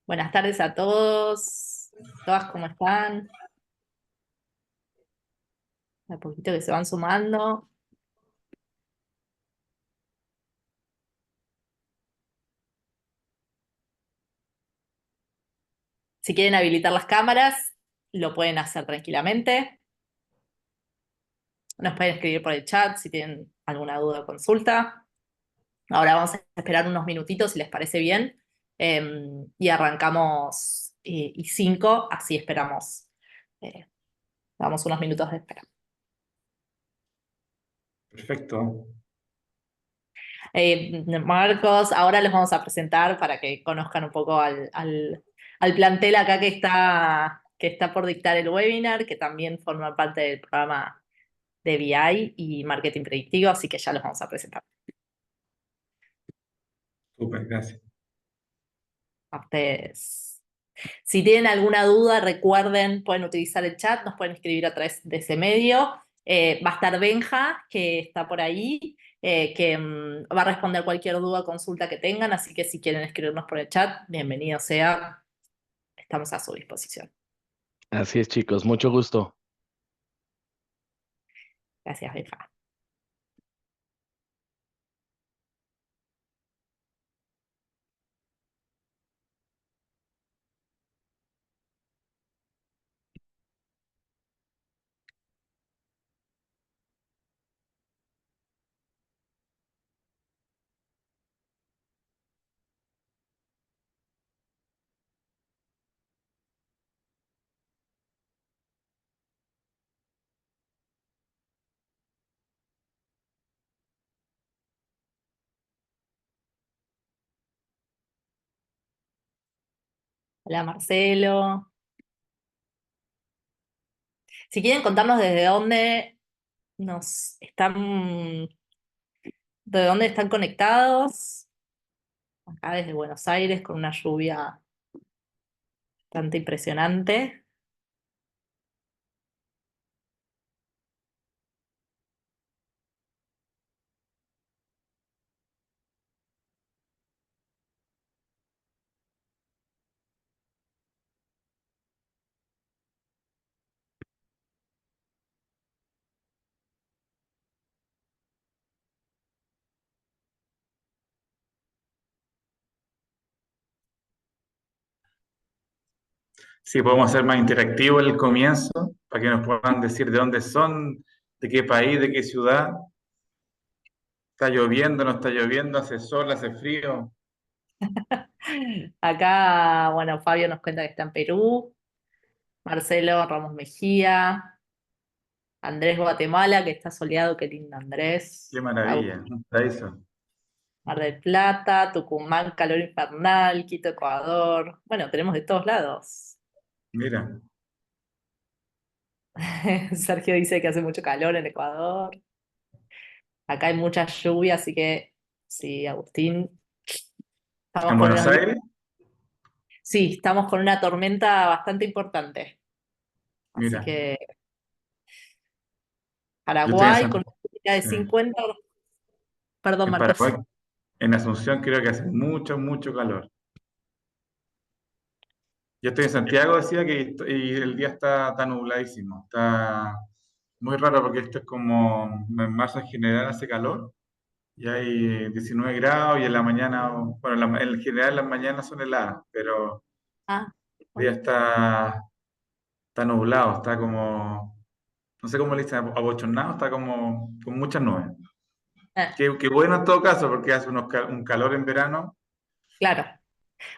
Buenas tardes a todos, todas, ¿cómo están? A poquito que se van sumando. Si quieren habilitar las cámaras, lo pueden hacer tranquilamente. Nos pueden escribir por el chat si tienen alguna duda o consulta. Ahora vamos a esperar unos minutitos si les parece bien. Y arrancamos y 5, así esperamos. Eh, Damos unos minutos de espera. Perfecto. Marcos, ahora les vamos a presentar para que conozcan un poco al plantel acá que está por dictar el webinar, que también forma parte del programa de BI y Marketing Predictivo, así que ya los vamos a presentar Súper, gracias. a ustedes. Si tienen alguna duda, recuerden, pueden utilizar el chat, nos pueden escribir a través de ese medio. Va a estar Benja, que está por ahí, que va a responder cualquier duda o consulta que tengan, así que si quieren escribirnos por el chat, bienvenido sea, estamos a su disposición. Así es, chicos, mucho gusto. Gracias, Benja. Hola, Marcelo. Si quieren contarnos nos están, de dónde están conectados, acá desde Buenos Aires, con una lluvia bastante impresionante. Sí, podemos hacer más interactivo el comienzo para que nos puedan decir de dónde son, de qué país, de qué ciudad. ¿Está lloviendo, no está lloviendo? ¿Hace sol, hace frío? Acá, bueno, Fabio nos cuenta que está en Perú, Marcelo Ramos Mejía, Andrés Guatemala, que está soleado, qué lindo Qué Andrés, maravilla. Un paraíso. Mar del Plata, Tucumán, calor infernal, Quito, Ecuador. Bueno, tenemos de todos lados. Mira, Sergio dice que hace mucho calor en Ecuador. Acá hay mucha lluvia, así que sí, Agustín, estamos en con Buenos unos días. Aires, Sí, estamos con una tormenta bastante importante. Así mira, que yo estoy Paraguay con una humedad de sí, 50. Perdón, en Marcos. Paraguay, en Asunción creo que hace mucho, mucho calor. Yo estoy en Santiago, decía que y el día está nubladísimo. Está muy raro porque esto es como en marzo en general hace calor. Y hay 19 grados y en la mañana, bueno, en general las mañanas son heladas, pero Ah, el día está nublado, está como, no sé cómo le dicen, abochornado, está como con muchas nubes. eh, Qué bueno en todo caso, porque hace un calor en verano. claro.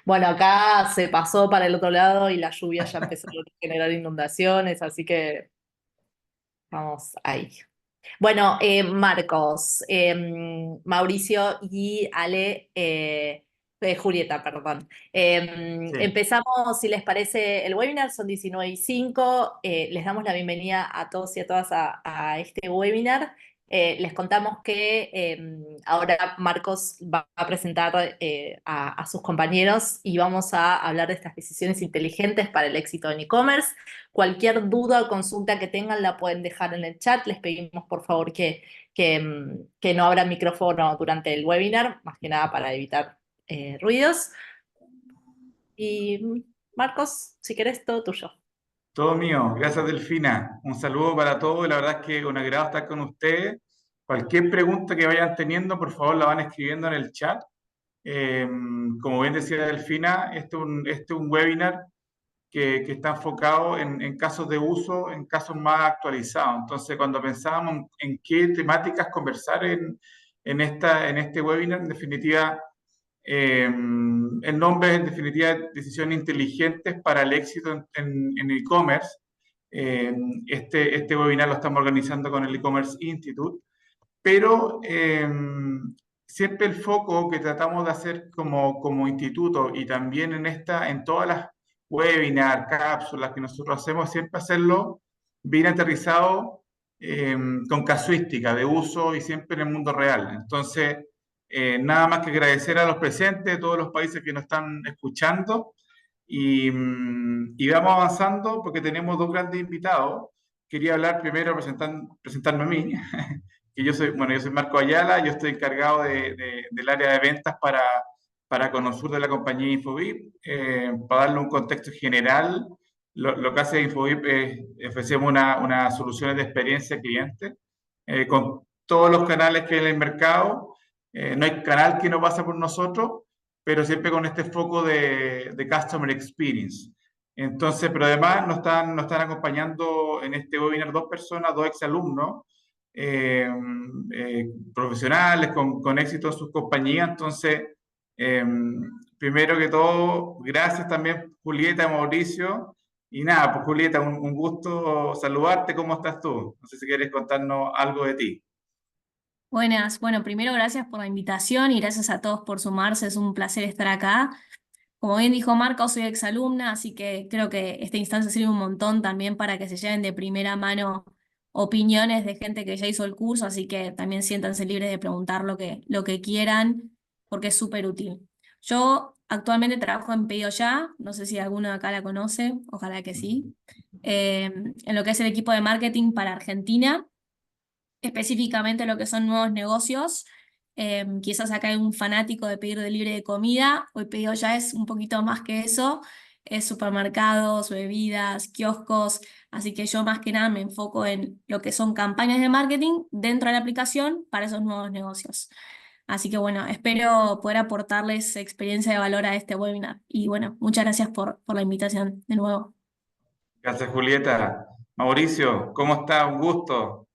Bueno, acá se pasó para el otro lado y la lluvia ya empezó a generar inundaciones, así que vamos ahí. Bueno, Marcos, Mauricio y Ale, Julieta, perdón. Sí, Empezamos, si les parece, el webinar, son 19:05. Les damos la bienvenida a todos y a todas a este webinar. Les contamos que ahora Marcos va a presentar a sus compañeros y vamos a hablar de estas decisiones inteligentes para el éxito en e-commerce. Cualquier duda o consulta que tengan la pueden dejar en el chat. Les pedimos por favor que no abran micrófono durante el webinar, más que nada para evitar ruidos. Y Marcos, si querés, todo tuyo. Todo mío, gracias Delfina. Un saludo para todos, la verdad es que un agrado estar con ustedes. Cualquier pregunta que vayan teniendo, por favor, la van escribiendo en el chat. Eh, Como bien decía Delfina, este es un webinar que está enfocado en casos de uso, en casos más actualizados. Entonces, cuando pensábamos en qué temáticas conversar en este webinar, en definitiva, el nombre es en definitiva Decisiones Inteligentes para el Éxito en e-commerce. Este webinar lo estamos organizando con el E-Commerce Institute, pero siempre el foco que tratamos de hacer como instituto y también en todas las webinars, cápsulas que nosotros hacemos, siempre hacerlo bien aterrizado, con casuística de uso y siempre en el mundo real. Entonces, nada más que agradecer a los presentes de todos los países que nos están escuchando y vamos avanzando porque tenemos dos grandes invitados. Quería hablar primero, presentarme a mí, que yo soy Marco Ayala, yo estoy encargado del área de ventas para Conosur de la compañía Infobip. Para darle un contexto general, lo que hace Infobip es ofrecemos unas soluciones de experiencia cliente con todos los canales que hay en el mercado. No hay canal que no pasa por nosotros, pero siempre con este foco de Customer Experience. Entonces, pero además nos están acompañando en este webinar dos personas, dos exalumnos, eh, profesionales con éxito en sus compañías. Entonces, eh, primero que todo, gracias también Julieta, Mauricio. Y nada, pues Julieta, un gusto saludarte. ¿Cómo estás tú? No sé si quieres contarnos algo de ti. Buenas, bueno, primero gracias por la invitación y gracias a todos por sumarse, es un placer estar acá. Como bien dijo Marco, soy exalumna, así que creo que esta instancia sirve un montón también para que se lleven de primera mano opiniones de gente que ya hizo el curso, así que también siéntanse libres de preguntar lo que quieran, porque es súper útil. Yo actualmente trabajo en Pedido Ya, no sé si alguno de acá la conoce, ojalá que sí, en lo que es el equipo de marketing para Argentina, específicamente lo que son nuevos negocios. Quizás acá hay un fanático de pedir delivery de comida, hoy Pedido Ya es un poquito más que eso, es supermercados, bebidas, kioscos, así que yo más que nada me enfoco en lo que son campañas de marketing dentro de la aplicación para esos nuevos negocios. Así que bueno, espero poder aportarles experiencia de valor a este webinar. Y bueno, muchas gracias por la invitación de nuevo. Gracias, Julieta. Mauricio, ¿cómo estás? Un gusto.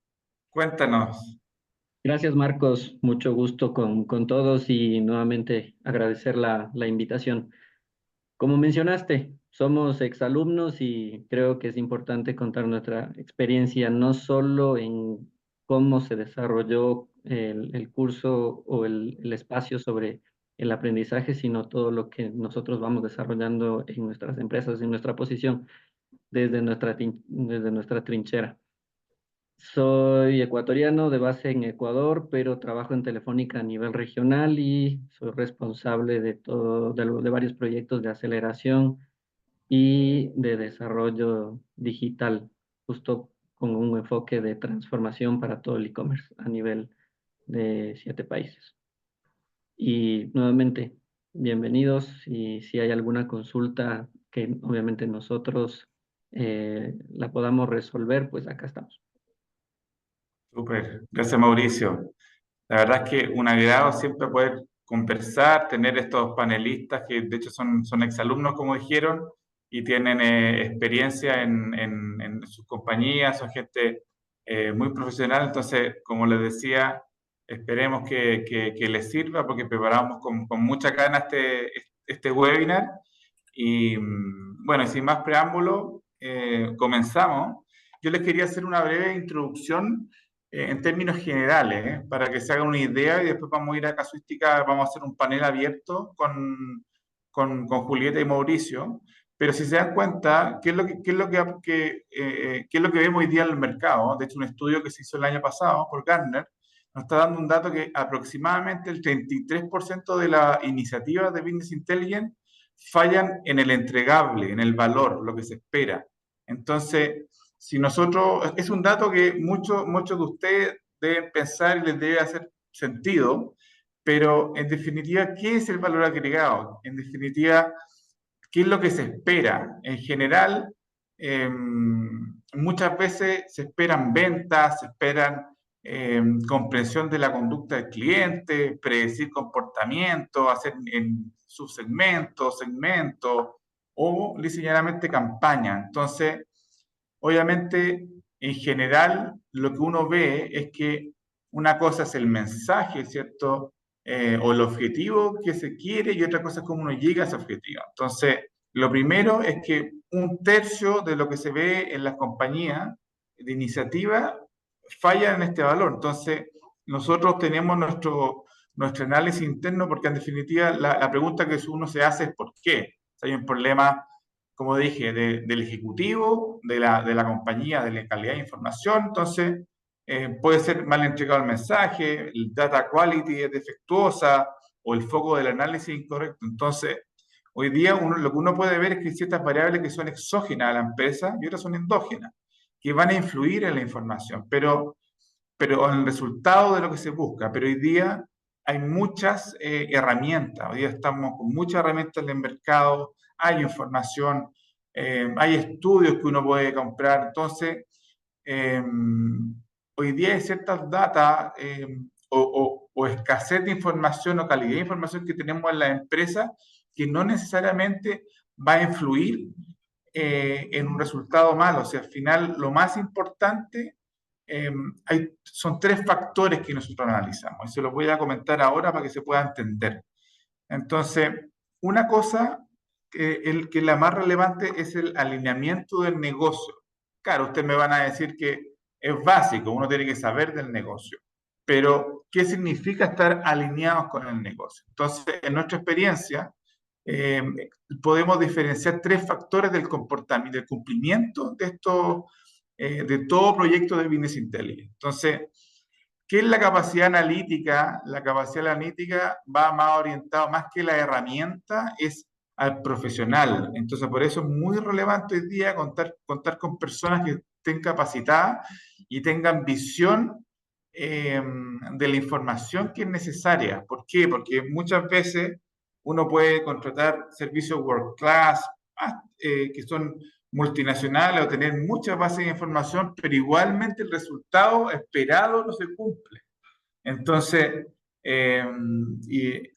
Cuéntanos. Gracias, Marcos. Mucho gusto con todos y nuevamente agradecer la invitación. Como mencionaste, somos exalumnos y creo que es importante contar nuestra experiencia no solo en cómo se desarrolló el curso o el espacio sobre el aprendizaje, sino todo lo que nosotros vamos desarrollando en nuestras empresas, en nuestra posición, desde nuestra trinchera. Soy ecuatoriano de base en Ecuador, pero trabajo en Telefónica a nivel regional y soy responsable de varios proyectos de aceleración y de desarrollo digital, justo con un enfoque de transformación para todo el e-commerce a nivel de 7 países. Y nuevamente, bienvenidos y si hay alguna consulta que obviamente nosotros la podamos resolver, pues acá estamos. Súper. Gracias, Mauricio. La verdad es que un agrado siempre poder conversar, tener estos panelistas que de hecho son exalumnos, como dijeron, y tienen experiencia en sus compañías, son gente muy profesional. Entonces, como les decía, esperemos que les sirva porque preparamos con mucha gana este webinar. Y bueno, y sin más preámbulo, comenzamos. Yo les quería hacer una breve introducción en términos generales, para que se hagan una idea y después vamos a ir a casuística, vamos a hacer un panel abierto con Julieta y Mauricio. Pero si se dan cuenta, ¿qué es lo que vemos hoy día en el mercado? De hecho, un estudio que se hizo el año pasado por Gartner nos está dando un dato que aproximadamente el 33% de las iniciativas de Business Intelligence fallan en el entregable, en el valor, lo que se espera. Entonces, si nosotros, es un dato que muchos de ustedes deben pensar y les debe hacer sentido, pero en definitiva, ¿qué es el valor agregado? En definitiva, ¿qué es lo que se espera? En general, muchas veces se esperan ventas, se esperan comprensión de la conducta del cliente, predecir comportamiento, hacer en subsegmentos, segmentos o linealmente campaña. Entonces, obviamente, en general, lo que uno ve es que una cosa es el mensaje, ¿cierto? O el objetivo que se quiere y otra cosa es cómo uno llega a ese objetivo. Entonces, lo primero es que 1/3 de lo que se ve en las compañías de iniciativa falla en este valor. Entonces, nosotros tenemos nuestro análisis interno porque en definitiva la pregunta que uno se hace es ¿por qué? Si hay un problema, como dije, del ejecutivo, de la compañía, de la calidad de información, entonces puede ser mal entregado el mensaje, el data quality es defectuosa o el foco del análisis es incorrecto. Entonces, hoy día lo que uno puede ver es que hay ciertas variables que son exógenas a la empresa y otras son endógenas, que van a influir en la información, pero en el resultado de lo que se busca. Pero hoy día hay muchas herramientas, hoy día estamos con muchas herramientas en el mercado, hay información, hay estudios que uno puede comprar. Entonces, hoy día hay ciertas datas o escasez de información o calidad de información que tenemos en la empresa que no necesariamente va a influir en un resultado malo. O sea, al final lo más importante son 3 factores que nosotros analizamos y se los voy a comentar ahora para que se pueda entender. Entonces, una cosa que es la más relevante es el alineamiento del negocio. Claro, ustedes me van a decir que es básico, uno tiene que saber del negocio, pero ¿qué significa estar alineados con el negocio? Entonces, en nuestra experiencia, podemos diferenciar 3 factores del comportamiento, del cumplimiento de de todo proyecto de Business Intelligence. Entonces, ¿qué es la capacidad analítica? La capacidad analítica va más orientada, más que la herramienta, es al profesional. Entonces, por eso es muy relevante hoy día contar con personas que estén capacitadas y tengan visión de la información que es necesaria. ¿Por qué? Porque muchas veces uno puede contratar servicios world class, que son multinacionales o tener muchas bases de información, pero igualmente el resultado esperado no se cumple. Entonces, y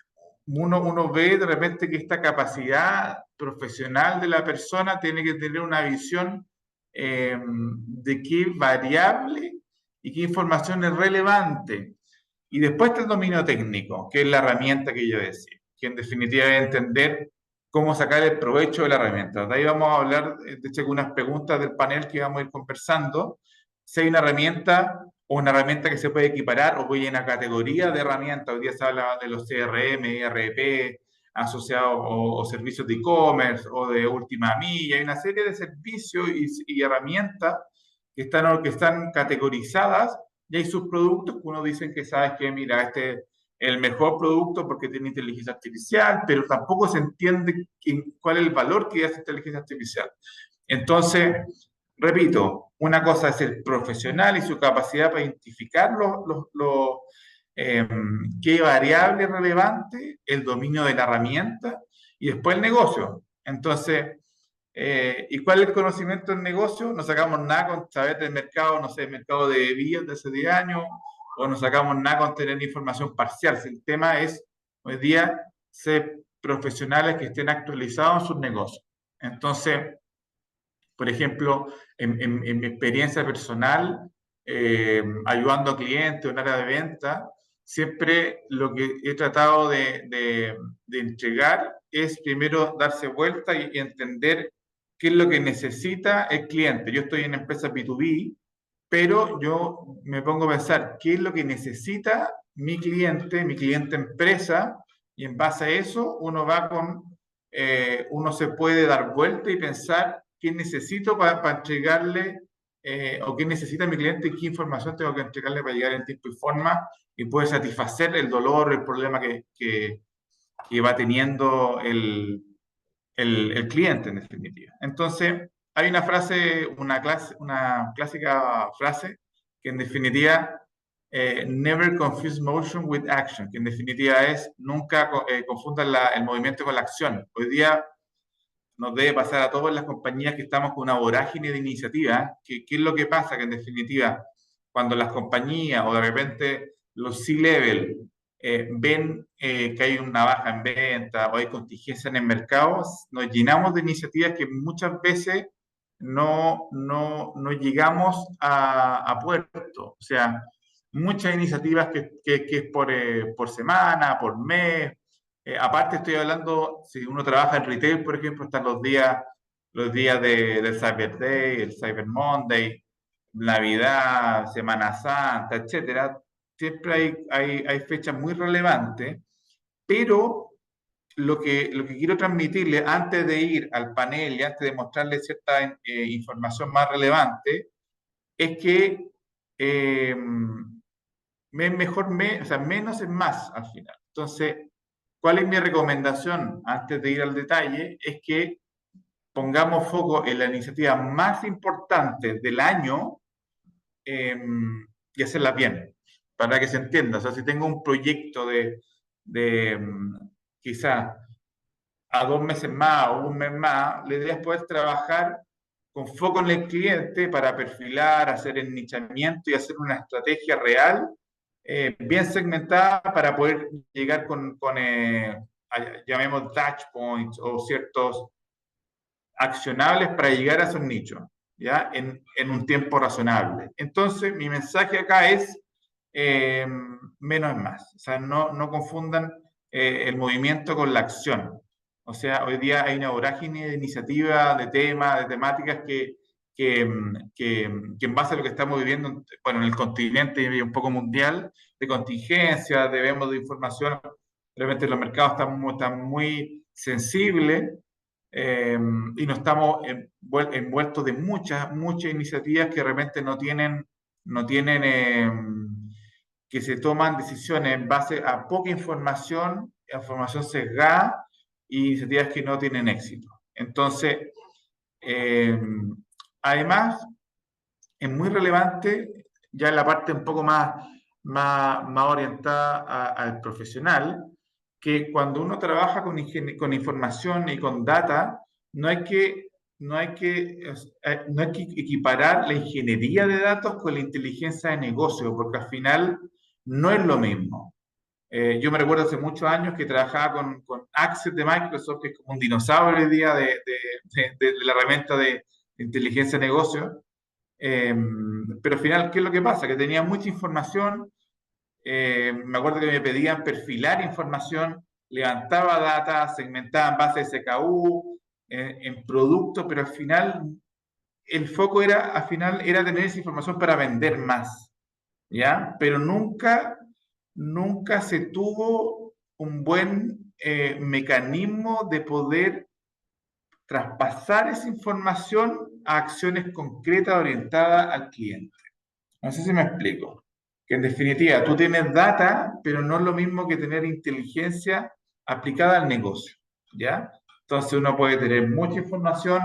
uno ve de repente que esta capacidad profesional de la persona tiene que tener una visión de qué variable y qué información es relevante. Y después está el dominio técnico, que es la herramienta que yo decía, que en definitiva es entender cómo sacar el provecho de la herramienta. De ahí vamos a hablar, de hecho, algunas preguntas del panel que vamos a ir conversando. Si hay una herramienta o una herramienta que se puede equiparar o voy en la categoría de herramientas. Hoy día se habla de los CRM, ERP, asociados o servicios de e-commerce o de última milla. Hay una serie de servicios y herramientas que están categorizadas y hay subproductos que uno dice que sabes que, mira, este es el mejor producto porque tiene inteligencia artificial, pero tampoco se entiende cuál es el valor que da esa inteligencia artificial. Entonces, repito, una cosa es el profesional y su capacidad para identificar qué variable es relevante, el dominio de la herramienta y después el negocio. Entonces, ¿y cuál es el conocimiento del negocio? No sacamos nada con saber del mercado, no sé, el mercado de bebidas de hace 10 años, o no sacamos nada con tener información parcial. Si el tema es, hoy día, ser profesionales que estén actualizados en sus negocios. Entonces, por ejemplo, en mi experiencia personal, ayudando a clientes en área de venta, siempre lo que he tratado de entregar es primero darse vuelta y entender qué es lo que necesita el cliente. Yo estoy en empresas B2B, pero yo me pongo a pensar qué es lo que necesita mi cliente empresa, y en base a eso uno se puede dar vuelta y pensar qué necesito para entregarle, o qué necesita mi cliente y qué información tengo que entregarle para llegar en tiempo y forma y poder satisfacer el dolor, el problema que va teniendo el cliente, en definitiva. Entonces, hay una frase, una clásica frase que en definitiva, never confuse motion with action, que en definitiva es nunca confundan el movimiento con la acción. Hoy día nos debe pasar a todas las compañías que estamos con una vorágine de iniciativas. ¿Qué es lo que pasa? Que en definitiva, cuando las compañías o de repente los C-level ven que hay una baja en venta o hay contingencia en el mercado, nos llenamos de iniciativas que muchas veces no llegamos a puerto. O sea, muchas iniciativas que es por semana, por mes. Aparte estoy hablando, si uno trabaja en retail, por ejemplo, están los días del Cyber Day, el Cyber Monday, Navidad, Semana Santa, etcétera. Siempre hay fechas muy relevantes, pero lo que quiero transmitirle antes de ir al panel y antes de mostrarle cierta información más relevante, es que o sea, menos es más al final. Entonces, ¿cuál es mi recomendación antes de ir al detalle? Es que pongamos foco en la iniciativa más importante del año y hacerla bien, para que se entienda. O sea, si tengo un proyecto de quizá a 2 meses más o un mes más, la idea es poder trabajar con foco en el cliente para perfilar, hacer el nichamiento y hacer una estrategia real, bien segmentada para poder llegar con llamemos touch points o ciertos accionables para llegar a esos nichos, ¿ya? En un tiempo razonable. Entonces, mi mensaje acá es menos es más. O sea, no confundan el movimiento con la acción. O sea, hoy día hay una vorágine de iniciativas, de temas, de temáticas que en base a lo que estamos viviendo, bueno, en el continente y un poco mundial, de contingencia, debemos de información, realmente los mercados están muy sensibles y no estamos envueltos de muchas iniciativas que de repente no tienen que se toman decisiones en base a poca información sesgada y iniciativas que no tienen éxito. Entonces, además, es muy relevante ya en la parte un poco más orientada al profesional, que cuando uno trabaja con información y con data, no hay que equiparar la ingeniería de datos con la inteligencia de negocio, porque al final no es lo mismo. Yo me recuerdo hace muchos años que trabajaba con Access de Microsoft, que es como un dinosaurio hoy día de la herramienta de inteligencia de negocio. Pero al final, ¿qué es lo que pasa? Que tenía mucha información. Me acuerdo que me pedían perfilar información, levantaba data, segmentaba en base de SKU, en producto, pero al final el foco era tener esa información para vender más, ¿ya? Pero nunca se tuvo un buen mecanismo de poder traspasar esa información a acciones concretas orientadas al cliente. No sé si me explico. Que en definitiva, tú tienes data, pero no es lo mismo que tener inteligencia aplicada al negocio, ¿ya? Entonces uno puede tener mucha información,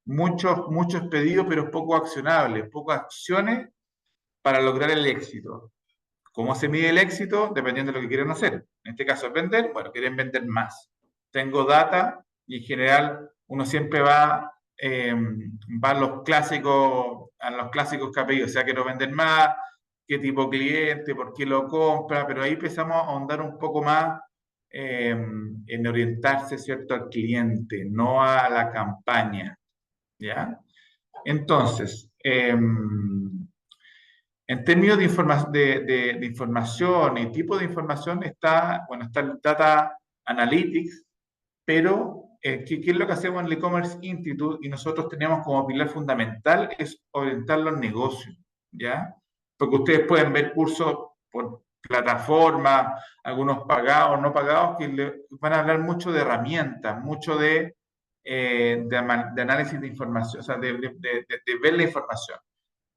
muchos pedidos, pero poco accionables, pocas acciones para lograr el éxito. ¿Cómo se mide el éxito? Dependiendo de lo que quieren hacer. En este caso es vender, bueno, quieren vender más. Tengo data y en general uno siempre va a los clásicos KPIs, o sea, quiero vender más, qué tipo de cliente, por qué lo compra, pero ahí empezamos a ahondar un poco más en orientarse, ¿cierto?, al cliente, no a la campaña, ¿ya? Entonces, en términos de información y tipo de información está el Data Analytics, pero ¿qué es lo que hacemos en el E-Commerce Institute? Y nosotros tenemos como pilar fundamental es orientar los negocios, ¿ya? Porque ustedes pueden ver cursos por plataforma, algunos pagados, no pagados, que van a hablar mucho de herramientas, mucho de análisis de información, o sea, de ver la información.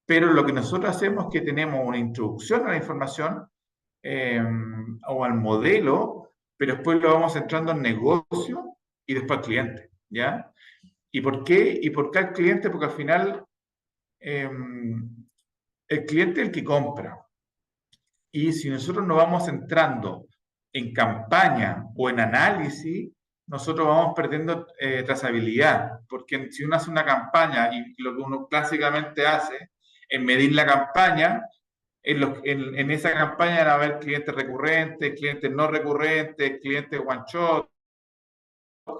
Pero lo que nosotros hacemos es que tenemos una introducción a la información o al modelo, pero después lo vamos entrando al negocio y después al cliente, ¿ya? ¿Y por qué? ¿Y por qué al cliente? Porque al final el cliente es el que compra. Y si nosotros nos vamos entrando en campaña o en análisis, nosotros vamos perdiendo trazabilidad, porque si uno hace una campaña y lo que uno clásicamente hace es medir la campaña, en esa campaña van a haber clientes recurrentes, clientes no recurrentes, clientes one shot,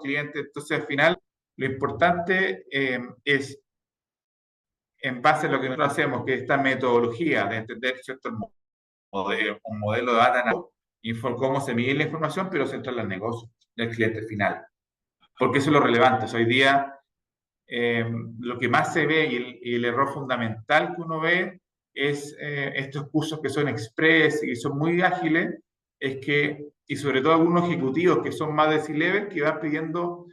clientes. Entonces, al final, lo importante es, en base a lo que nosotros hacemos, que esta metodología de entender, ¿cierto?, un modelo de data analytics, cómo se mide la información, pero centrarla en el negocio del cliente final. Porque eso es lo relevante. Hoy día, lo que más se ve y el error fundamental que uno ve es estos cursos que son express y son muy ágiles, y sobre todo algunos ejecutivos que son más de C-level, que van pidiendo,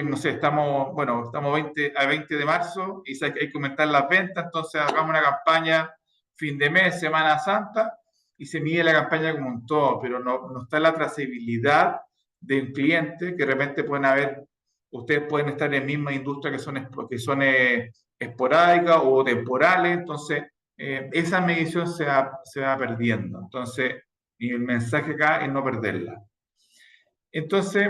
no sé, estamos 20 de marzo y hay que aumentar las ventas, entonces hagamos una campaña fin de mes, Semana Santa, y se mide la campaña como un todo, pero no está la trazabilidad de un cliente, que de repente ustedes pueden estar en misma industria que son esporádicas o temporales, entonces esa medición se va perdiendo. Entonces, y el mensaje acá es no perderla. Entonces,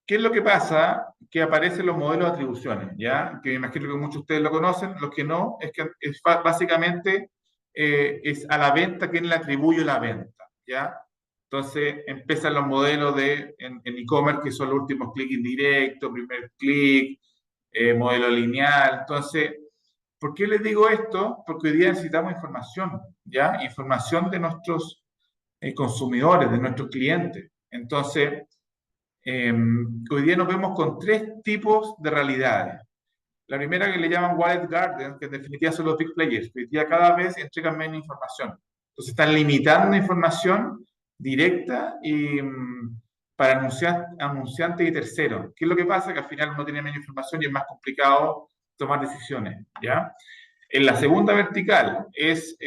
¿qué es lo que pasa? Que aparecen los modelos de atribuciones, ¿ya? Que me imagino que muchos de ustedes lo conocen, los que no, es que básicamente es a la venta quien le atribuye la venta, ¿ya? Entonces empiezan los modelos en e-commerce, que son los últimos clic indirecto, primer clic, modelo lineal. Entonces, ¿por qué les digo esto? Porque hoy día necesitamos información, ¿ya? Información de nuestros consumidores, de nuestros clientes. Entonces, hoy día nos vemos con 3 tipos de realidades. La primera, que le llaman Wallet Garden, que en definitiva son los big players, que hoy día cada vez entregan menos información. Entonces están limitando información directa para anunciantes y terceros. ¿Qué es lo que pasa? Que al final uno tiene menos información y es más complicado tomar decisiones, ¿ya? En la segunda vertical es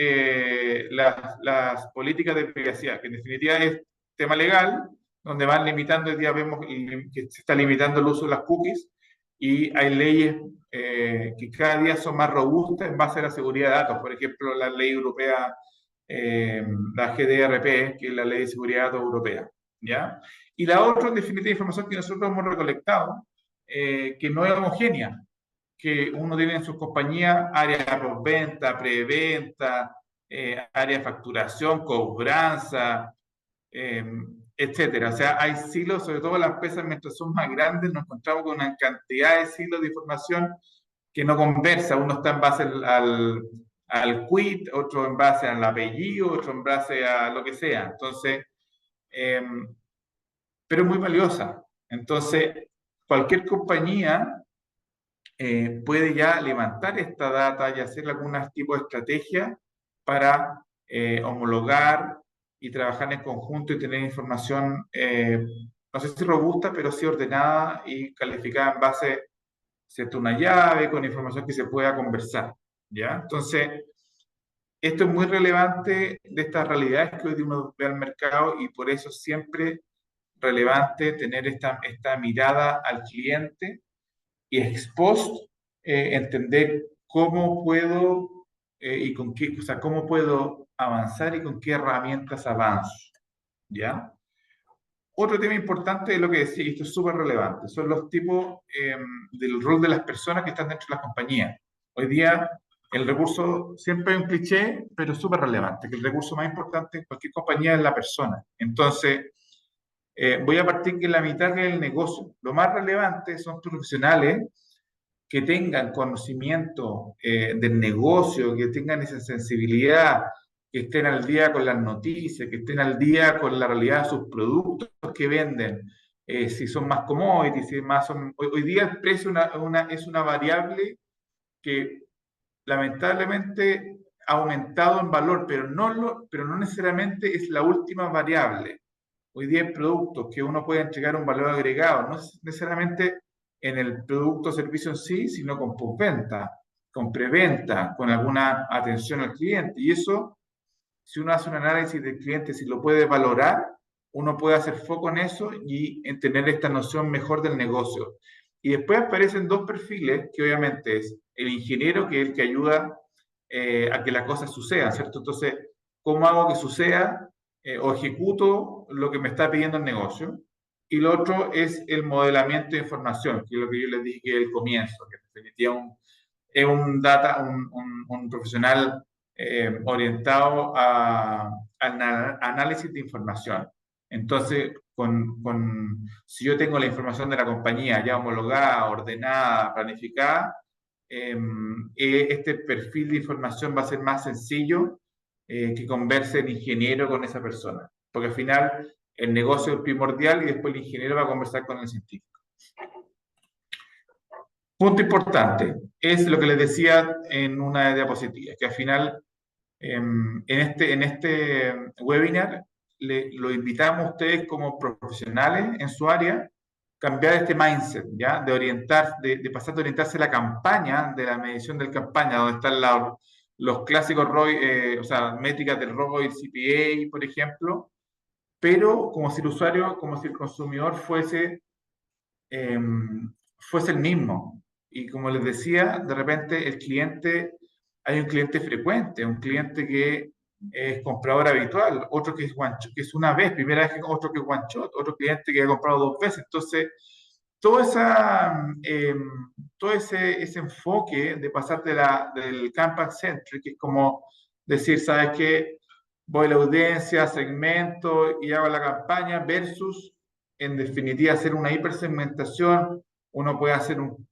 las políticas de privacidad, que en definitiva es tema legal, donde van limitando, hoy día vemos que se está limitando el uso de las cookies, y hay leyes que cada día son más robustas en base a la seguridad de datos. Por ejemplo, la ley europea, la GDPR, que es la Ley de Seguridad de Datos Europea, ¿ya? Y la otra, en definitiva, información que nosotros hemos recolectado, que no es homogénea, que uno tiene en sus compañías áreas de postventa, preventa, área de facturación, cobranza, etcétera. O sea, hay silos, sobre todo las empresas mientras son más grandes, nos encontramos con una cantidad de silos de información que no conversa. Uno está en base al quit, otro en base al apellido, otro en base a lo que sea. Entonces, pero es muy valiosa. Entonces, cualquier compañía puede ya levantar esta data y hacer algún tipo de estrategia para homologar y trabajar en conjunto y tener información, no sé si robusta, pero sí ordenada y calificada en base, ¿cierto?, una llave con información que se pueda conversar, ¿ya? Entonces, esto es muy relevante de estas realidades que hoy uno ve al mercado, y por eso es siempre relevante tener esta mirada al cliente y ex post, entender cómo puedo y con qué, o sea, cómo puedo avanzar y con qué herramientas avanzo, ¿ya? Otro tema importante es lo que decía, y esto es súper relevante, son los tipos del rol de las personas que están dentro de las compañías. Hoy día el recurso, siempre hay un cliché, pero es súper relevante, que el recurso más importante en cualquier compañía es la persona. Entonces, voy a partir que la mitad que es el negocio. Lo más relevante son profesionales que tengan conocimiento del negocio, que tengan esa sensibilidad, que estén al día con las noticias, que estén al día con la realidad de sus productos que venden, si son más commodities, si más son... Hoy día el precio es una variable que lamentablemente ha aumentado en valor, pero no necesariamente es la última variable. Hoy día hay productos que uno puede entregar un valor agregado, no necesariamente en el producto o servicio en sí, sino con postventa, con preventa, con alguna atención al cliente. Y eso, si uno hace un análisis del cliente, si lo puede valorar, uno puede hacer foco en eso y en tener esta noción mejor del negocio. Y después aparecen 2 perfiles, que obviamente es el ingeniero, que es el que ayuda a que las cosas sucedan, ¿cierto? Entonces, ¿cómo hago que suceda o ejecuto lo que me está pidiendo el negocio? y lo otro es el modelamiento de información, que es lo que yo les dije que es el comienzo, que en definitiva es un profesional orientado al análisis de información. Entonces, si yo tengo la información de la compañía ya homologada, ordenada, planificada, este perfil de información va a ser más sencillo que converse el ingeniero con esa persona, porque al final el negocio es primordial y después el ingeniero va a conversar con el científico. Punto importante, es lo que les decía en una diapositiva, que al final en este webinar lo invitamos a ustedes como profesionales en su área, cambiar este mindset, ¿ya? De pasar de orientarse a la campaña, de la medición de la campaña, donde están los clásicos ROI, o sea, métricas del ROI, CPA, por ejemplo, pero como si el usuario, como si el consumidor fuese el mismo. Y como les decía, de repente hay un cliente frecuente, un cliente que es comprador habitual, otro que es una vez, primera vez, otro que es one shot, otro cliente que ha comprado 2 veces. Entonces, todo ese enfoque de pasar del campaign centric, que es como decir, ¿sabes qué? Voy a la audiencia, segmento y hago la campaña, versus, en definitiva, hacer una hipersegmentación. Uno puede hacer un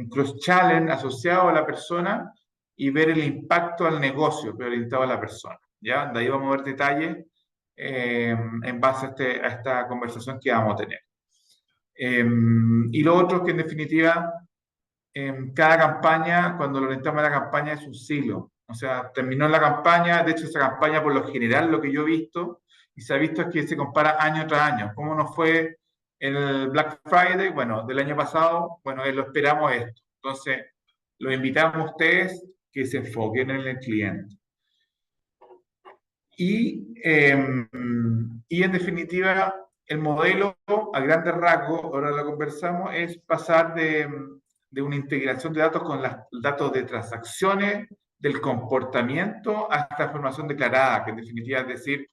cross-challenge asociado a la persona y ver el impacto al negocio, pero orientado a la persona. ¿Ya? De ahí vamos a ver detalles en base a esta conversación que vamos a tener. Y lo otro es que, en definitiva, cada campaña, cuando lo orientamos a la campaña, es un silo. O sea, terminó la campaña, de hecho esa campaña por lo general, lo que yo he visto, y se ha visto es que se compara año tras año. ¿Cómo nos fue el Black Friday? Bueno, del año pasado, bueno, lo esperamos esto. Entonces, los invitamos a ustedes que se enfoquen en el cliente. Y en definitiva, el modelo, a grandes rasgos, ahora lo conversamos, es pasar de una integración de datos con los datos de transacciones, del comportamiento, hasta información declarada, que en definitiva es decir,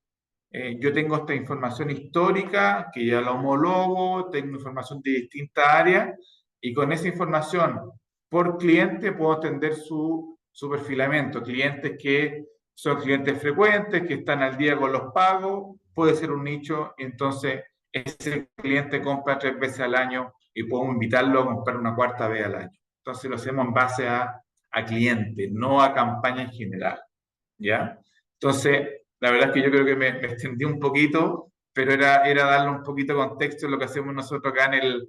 yo tengo esta información histórica, que ya la homologo, tengo información de distintas áreas, y con esa información por cliente puedo entender su perfilamiento. Clientes que son clientes frecuentes, que están al día con los pagos, puede ser un nicho, entonces ese cliente compra 3 veces al año y podemos invitarlo a comprar una 4ª vez al año. Entonces lo hacemos en base a cliente, no a campaña en general, ¿ya? Entonces, la verdad es que yo creo que me extendí un poquito, pero era darle un poquito de contexto en lo que hacemos nosotros acá en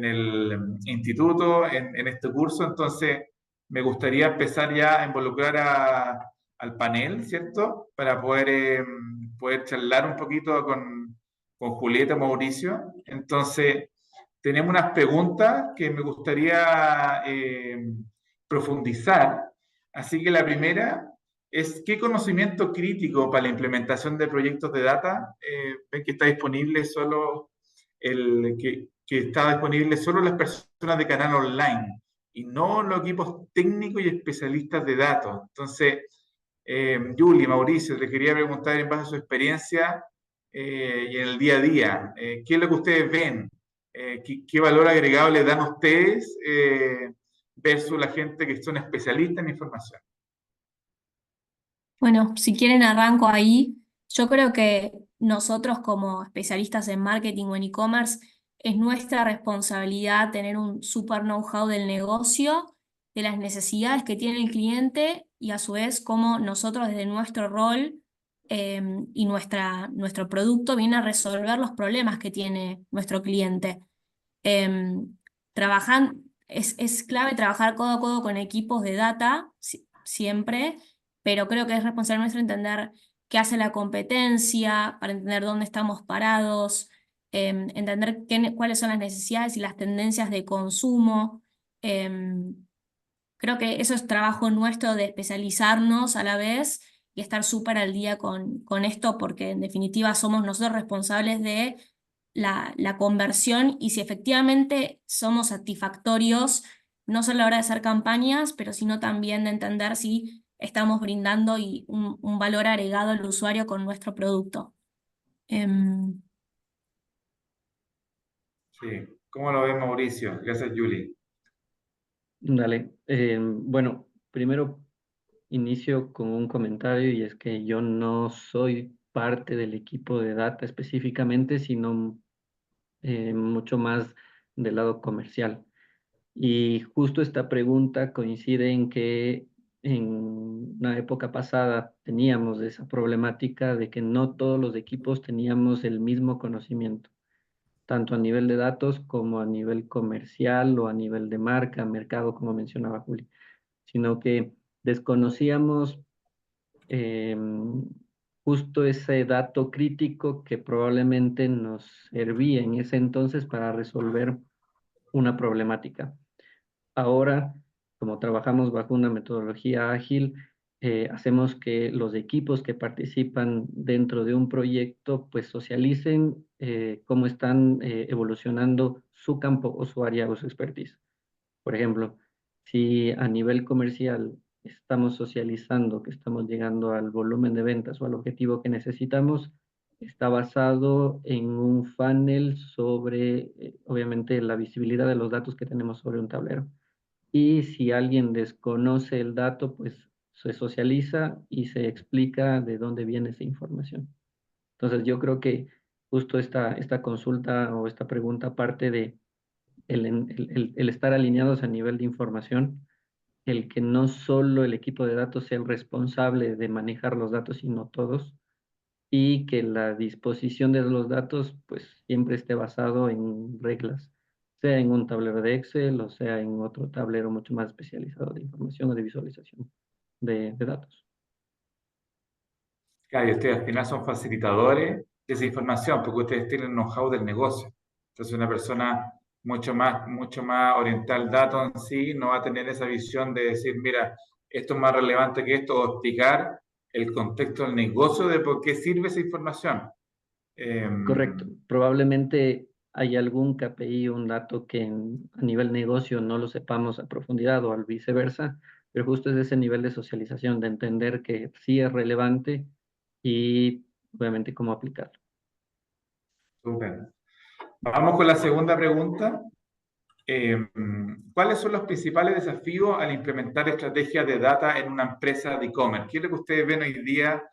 el instituto, en este curso. Entonces, me gustaría empezar ya a involucrar al panel, ¿cierto? Para poder charlar un poquito con Julieta, Mauricio. Entonces, tenemos unas preguntas que me gustaría profundizar. Así que la primera es, ¿qué conocimiento crítico para la implementación de proyectos de data ven que está disponible solo que está disponible solo las personas de canal online y no los equipos técnicos y especialistas de datos? Entonces, Julie, Mauricio, te quería preguntar en base a su experiencia y en el día a día, ¿qué es lo que ustedes ven? ¿Qué valor agregado le dan a ustedes versus la gente que son especialistas en información? Bueno, si quieren arranco ahí. Yo creo que nosotros como especialistas en marketing o en e-commerce es nuestra responsabilidad tener un super know-how del negocio, de las necesidades que tiene el cliente y a su vez cómo nosotros desde nuestro rol y nuestro producto viene a resolver los problemas que tiene nuestro cliente. Es clave trabajar codo a codo con equipos de data siempre, pero creo que es responsabilidad nuestra entender qué hace la competencia, para entender dónde estamos parados, entender cuáles son las necesidades y las tendencias de consumo. Creo que eso es trabajo nuestro de especializarnos a la vez y estar súper al día con esto, porque en definitiva somos nosotros responsables de la conversión y si efectivamente somos satisfactorios, no solo a la hora de hacer campañas, pero sino también de entender si estamos brindando un valor agregado al usuario con nuestro producto. Sí. ¿Cómo lo ve Mauricio? Gracias, Julie. Dale. Bueno, primero inicio con un comentario y es que yo no soy parte del equipo de data específicamente, sino mucho más del lado comercial. Y justo esta pregunta coincide en que en una época pasada teníamos esa problemática de que no todos los equipos teníamos el mismo conocimiento, tanto a nivel de datos como a nivel comercial o a nivel de marca, mercado, como mencionaba Juli, sino que desconocíamos justo ese dato crítico que probablemente nos servía en ese entonces para resolver una problemática. Ahora, como trabajamos bajo una metodología ágil, hacemos que los equipos que participan dentro de un proyecto pues socialicen cómo están evolucionando su campo o su área o su expertise. Por ejemplo, si a nivel comercial estamos socializando que estamos llegando al volumen de ventas o al objetivo que necesitamos, está basado en un funnel sobre, obviamente, la visibilidad de los datos que tenemos sobre un tablero. Y si alguien desconoce el dato, pues se socializa y se explica de dónde viene esa información. Entonces, yo creo que justo esta consulta o esta pregunta parte de el estar alineados a nivel de información, el que no solo el equipo de datos sea el responsable de manejar los datos, sino todos, y que la disposición de los datos pues siempre esté basado en reglas, sea en un tablero de Excel o sea en otro tablero mucho más especializado de información o de visualización de datos. Claro, y ustedes al final son facilitadores de esa información, porque ustedes tienen know-how del negocio. Entonces, una persona mucho más orientada al dato en sí no va a tener esa visión de decir, mira, esto es más relevante que esto, o explicar el contexto del negocio de por qué sirve esa información. Correcto. Probablemente hay algún KPI o un dato que a nivel negocio no lo sepamos a profundidad o al viceversa, pero justo es ese nivel de socialización, de entender que sí es relevante y obviamente cómo aplicarlo. Súper. Vamos con la segunda pregunta. ¿Cuáles son los principales desafíos al implementar estrategias de data en una empresa de e-commerce? ¿Qué es lo que ustedes ven hoy día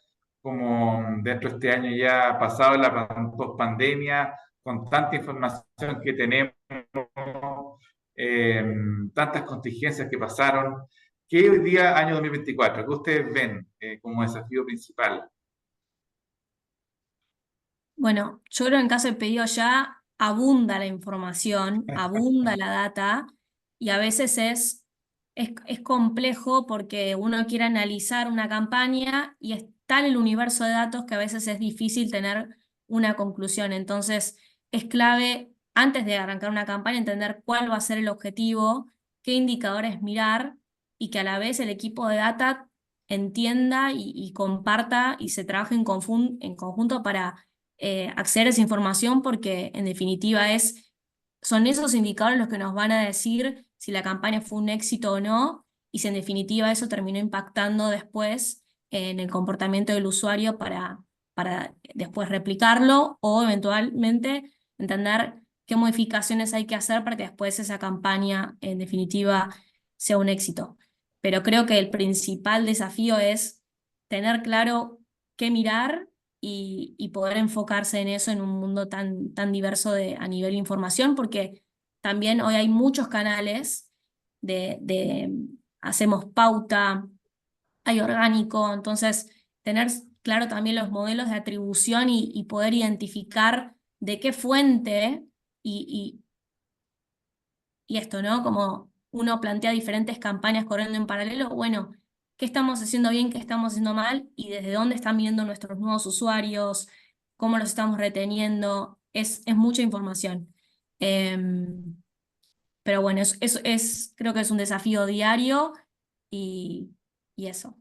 como dentro de este año ya pasado en la post-pandemia, con tanta información que tenemos, tantas contingencias que pasaron? ¿Qué hoy día, año 2024, qué ustedes ven como desafío principal? Bueno, yo creo que en caso de pedido ya abunda la información, abunda la data y a veces es complejo porque uno quiere analizar una campaña y es tal el universo de datos que a veces es difícil tener una conclusión. Entonces es clave, antes de arrancar una campaña, entender cuál va a ser el objetivo, qué indicadores mirar y que a la vez el equipo de data entienda y comparta y se trabaje en conjunto para acceder a esa información porque en definitiva son esos indicadores los que nos van a decir si la campaña fue un éxito o no y si en definitiva eso terminó impactando después en el comportamiento del usuario para después replicarlo o eventualmente entender qué modificaciones hay que hacer para que después esa campaña en definitiva sea un éxito. Pero creo que el principal desafío es tener claro qué mirar y poder enfocarse en eso en un mundo tan diverso a nivel de información, porque también hoy hay muchos canales hacemos pauta, hay orgánico, entonces tener claro también los modelos de atribución y poder identificar de qué fuente y esto, ¿no? Como uno plantea diferentes campañas corriendo en paralelo, bueno, ¿qué estamos haciendo bien, qué estamos haciendo mal y desde dónde están viendo nuestros nuevos usuarios, cómo los estamos reteniendo? Es mucha información. Em, pero bueno, creo que es un desafío diario y, y eso.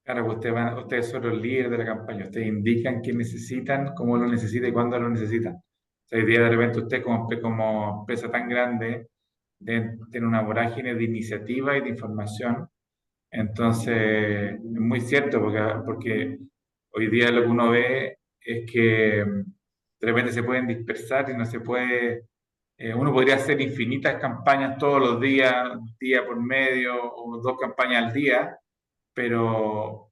Claro, pues ustedes son los líderes de la campaña, ustedes indican qué necesitan, cómo lo necesitan y cuándo lo necesitan. O sea, hoy día de repente usted como empresa tan grande tiene una vorágine de iniciativa y de información. Entonces, es muy cierto, porque hoy día lo que uno ve es que de repente se pueden dispersar y no se puede Uno podría hacer infinitas campañas todos los días, día por medio, o 2 campañas al día, pero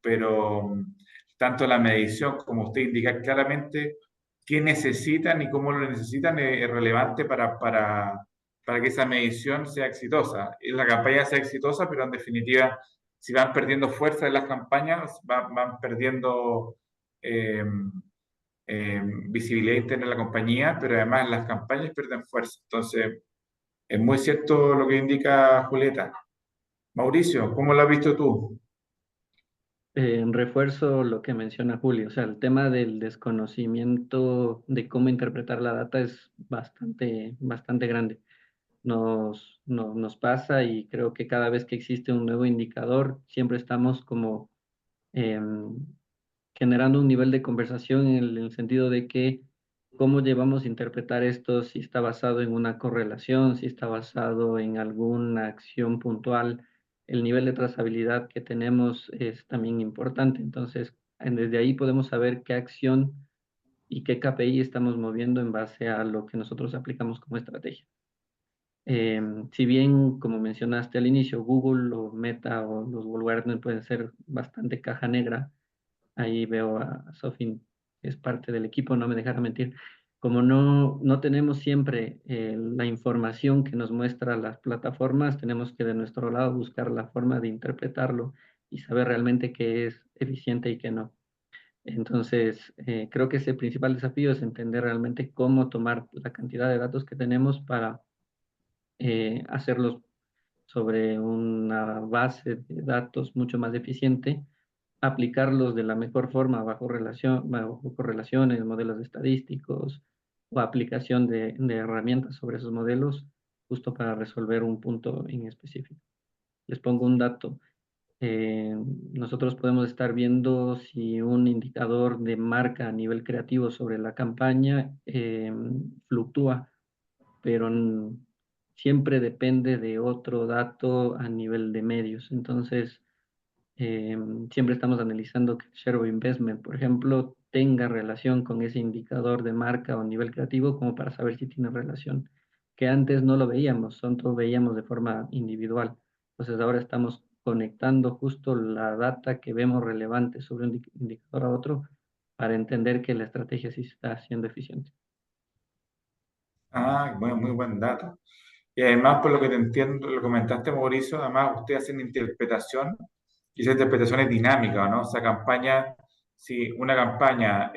tanto la medición como usted indica claramente qué necesitan y cómo lo necesitan es relevante para que esa medición sea exitosa. Y la campaña sea exitosa, pero en definitiva, si van perdiendo fuerza en las campañas, van perdiendo eh, visibilidad interna de la compañía, pero además las campañas pierden fuerza. Entonces, es muy cierto lo que indica Julieta. Mauricio, ¿cómo lo has visto tú? Refuerzo lo que menciona Julio, o sea, el tema del desconocimiento de cómo interpretar la data es bastante grande. Nos pasa y creo que cada vez que existe un nuevo indicador, siempre estamos como em, generando un nivel de conversación en el sentido de que cómo llevamos a interpretar esto, si está basado en una correlación, si está basado en alguna acción puntual. El nivel de trazabilidad que tenemos es también importante. Entonces, desde ahí podemos saber qué acción y qué KPI estamos moviendo en base a lo que nosotros aplicamos como estrategia. Si bien, como mencionaste al inicio, Google o Meta o los Google Gartner pueden ser bastante caja negra. Ahí veo a Sofi, que es parte del equipo, no me dejará mentir. Como no tenemos siempre la información que nos muestra las plataformas, tenemos que de nuestro lado buscar la forma de interpretarlo y saber realmente qué es eficiente y qué no. Entonces, creo que ese principal desafío es entender realmente cómo tomar la cantidad de datos que tenemos para hacerlos sobre una base de datos mucho más eficiente, aplicarlos de la mejor forma bajo correlaciones, modelos estadísticos o aplicación de herramientas sobre esos modelos, justo para resolver un punto en específico. Les pongo un dato. Eh, Nosotros podemos estar viendo si un indicador de marca a nivel creativo sobre la campaña fluctúa, pero siempre depende de otro dato a nivel de medios. Entonces, siempre estamos analizando que el share of investment, por ejemplo, tenga relación con ese indicador de marca o nivel creativo como para saber si tiene relación, que antes no lo veíamos, solo veíamos de forma individual. Entonces ahora estamos conectando justo la data que vemos relevante sobre un indicador a otro para entender que la estrategia sí está siendo eficiente. Ah, bueno, muy buen dato. Y además, por lo que te entiendo, lo comentaste, Mauricio, además ustedes hacen interpretación y esa interpretación es dinámica, ¿no? O sea, campaña, si una campaña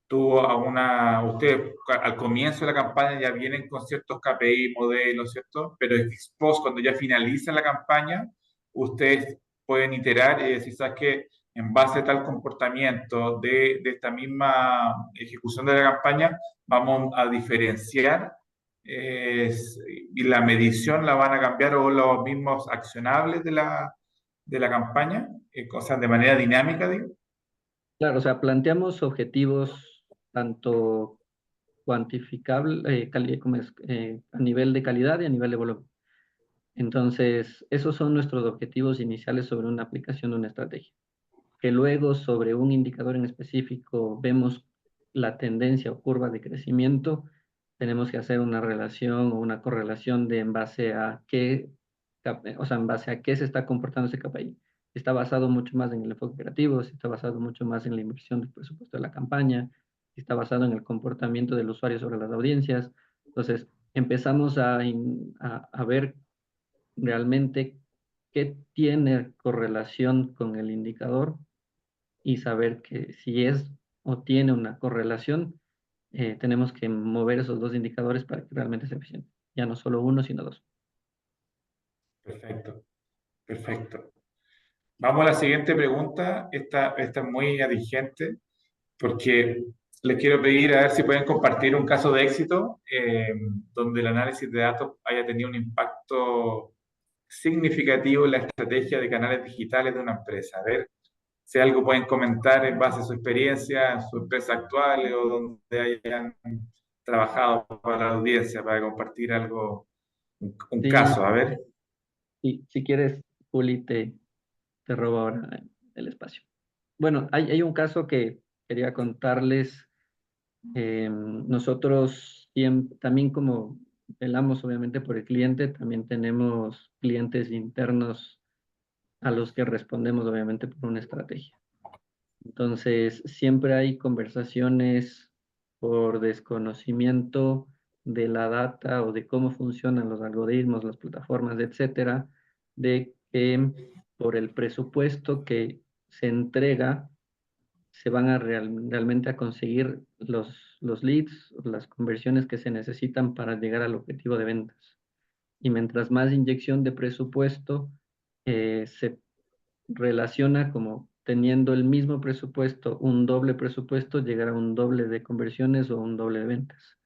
tuvo a ustedes al comienzo de la campaña ya vienen con ciertos KPI, modelos, ¿cierto? Pero después, cuando ya finaliza la campaña, ustedes pueden iterar y decir, ¿sabes qué? En base a tal comportamiento de esta misma ejecución de la campaña, vamos a diferenciar y la medición la van a cambiar o los mismos accionables de la campaña, o sea, de manera dinámica, digo. Claro, o sea, planteamos objetivos tanto cuantificables, a nivel de calidad y a nivel de volumen. Entonces, esos son nuestros objetivos iniciales sobre una aplicación de una estrategia. Que luego sobre un indicador en específico vemos la tendencia o curva de crecimiento, tenemos que hacer una relación o una correlación de en base a qué, o sea, en base a qué se está comportando ese KPI. Está basado mucho más en el enfoque creativo, está basado mucho más en la inversión del presupuesto de la campaña, está basado en el comportamiento del usuario sobre las audiencias. Entonces, empezamos a ver realmente qué tiene correlación con el indicador y saber que si es o tiene una correlación, tenemos que mover esos dos indicadores para que realmente sea eficiente. Ya no solo uno, sino dos. Perfecto, perfecto. Vamos a la siguiente pregunta. Esta es muy adigente porque les quiero pedir a ver si pueden compartir un caso de éxito donde el análisis de datos haya tenido un impacto significativo en la estrategia de canales digitales de una empresa. A ver si algo pueden comentar en base a su experiencia, en su empresa actual o donde hayan trabajado para la audiencia, para compartir algo, un Sí, caso. A ver. si quieres, Juli, te robo ahora el espacio. Bueno, hay un caso que quería contarles. Nosotros también como velamos obviamente por el cliente, también tenemos clientes internos a los que respondemos obviamente por una estrategia. Entonces, siempre hay conversaciones por desconocimiento de la data o de cómo funcionan los algoritmos, las plataformas, etcétera, de que por el presupuesto que se entrega, se van a realmente a conseguir los leads, las conversiones que se necesitan para llegar al objetivo de ventas. Y mientras más inyección de presupuesto se relaciona como teniendo el mismo presupuesto, un doble presupuesto, llegar a un doble de conversiones o un doble de ventas.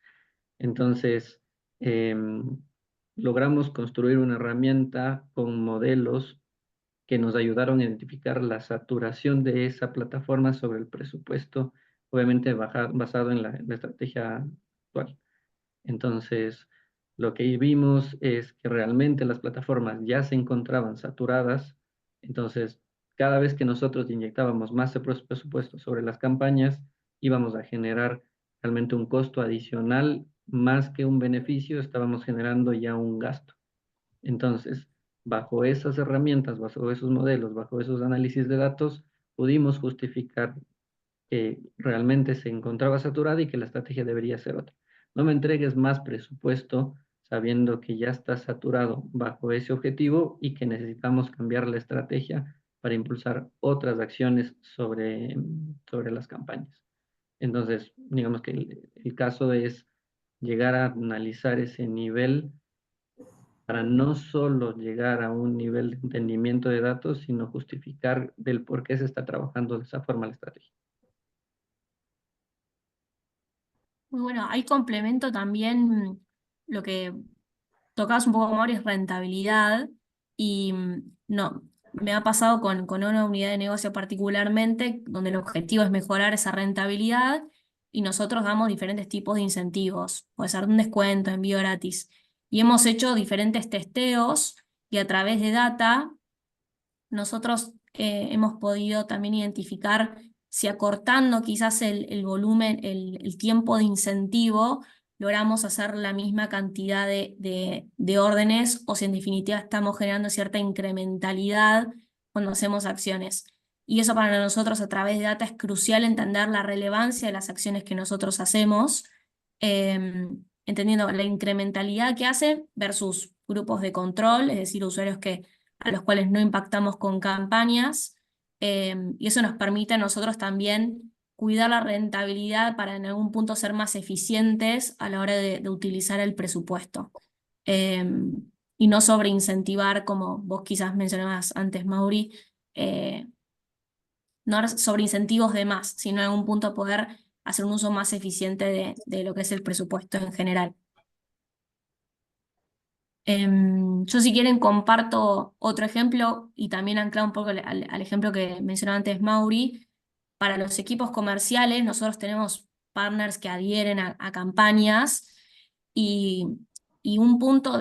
Entonces, logramos construir una herramienta con modelos que nos ayudaron a identificar la saturación de esa plataforma sobre el presupuesto, obviamente basado en la estrategia actual. Entonces, lo que vimos es que realmente las plataformas ya se encontraban saturadas. Entonces, cada vez que nosotros inyectábamos más presupuesto sobre las campañas, íbamos a generar realmente un costo adicional más que un beneficio, estábamos generando ya un gasto. Entonces, bajo esas herramientas, bajo esos modelos, bajo esos análisis de datos, pudimos justificar que realmente se encontraba saturada y que la estrategia debería ser otra. No me entregues más presupuesto sabiendo que ya está saturado bajo ese objetivo y que necesitamos cambiar la estrategia para impulsar otras acciones sobre las campañas. Entonces, digamos que el caso es llegar a analizar ese nivel para no solo llegar a un nivel de entendimiento de datos, sino justificar del por qué se está trabajando de esa forma la estrategia. Muy bueno, ahí complemento también lo que tocabas un poco, Mauri, es rentabilidad. Y no, me ha pasado con una unidad de negocio particularmente, donde el objetivo es mejorar esa rentabilidad y nosotros damos diferentes tipos de incentivos. Puede ser un descuento, envío gratis. Y hemos hecho diferentes testeos y a través de data nosotros hemos podido también identificar si acortando quizás el volumen, el tiempo de incentivo, logramos hacer la misma cantidad de órdenes o si en definitiva estamos generando cierta incrementalidad cuando hacemos acciones. Y eso para nosotros a través de data es crucial entender la relevancia de las acciones que nosotros hacemos, entendiendo la incrementalidad que hacen versus grupos de control, es decir, usuarios a los cuales no impactamos con campañas, y eso nos permite a nosotros también cuidar la rentabilidad para en algún punto ser más eficientes a la hora de utilizar el presupuesto. Y no sobreincentivar, como vos quizás mencionabas antes, Mauri, no sobre incentivos de más, sino en algún punto poder hacer un uso más eficiente de lo que es el presupuesto en general. Yo si quieren comparto otro ejemplo y también anclado un poco al ejemplo que mencionaba antes Mauri. Para los equipos comerciales nosotros tenemos partners que adhieren a campañas y, y un punto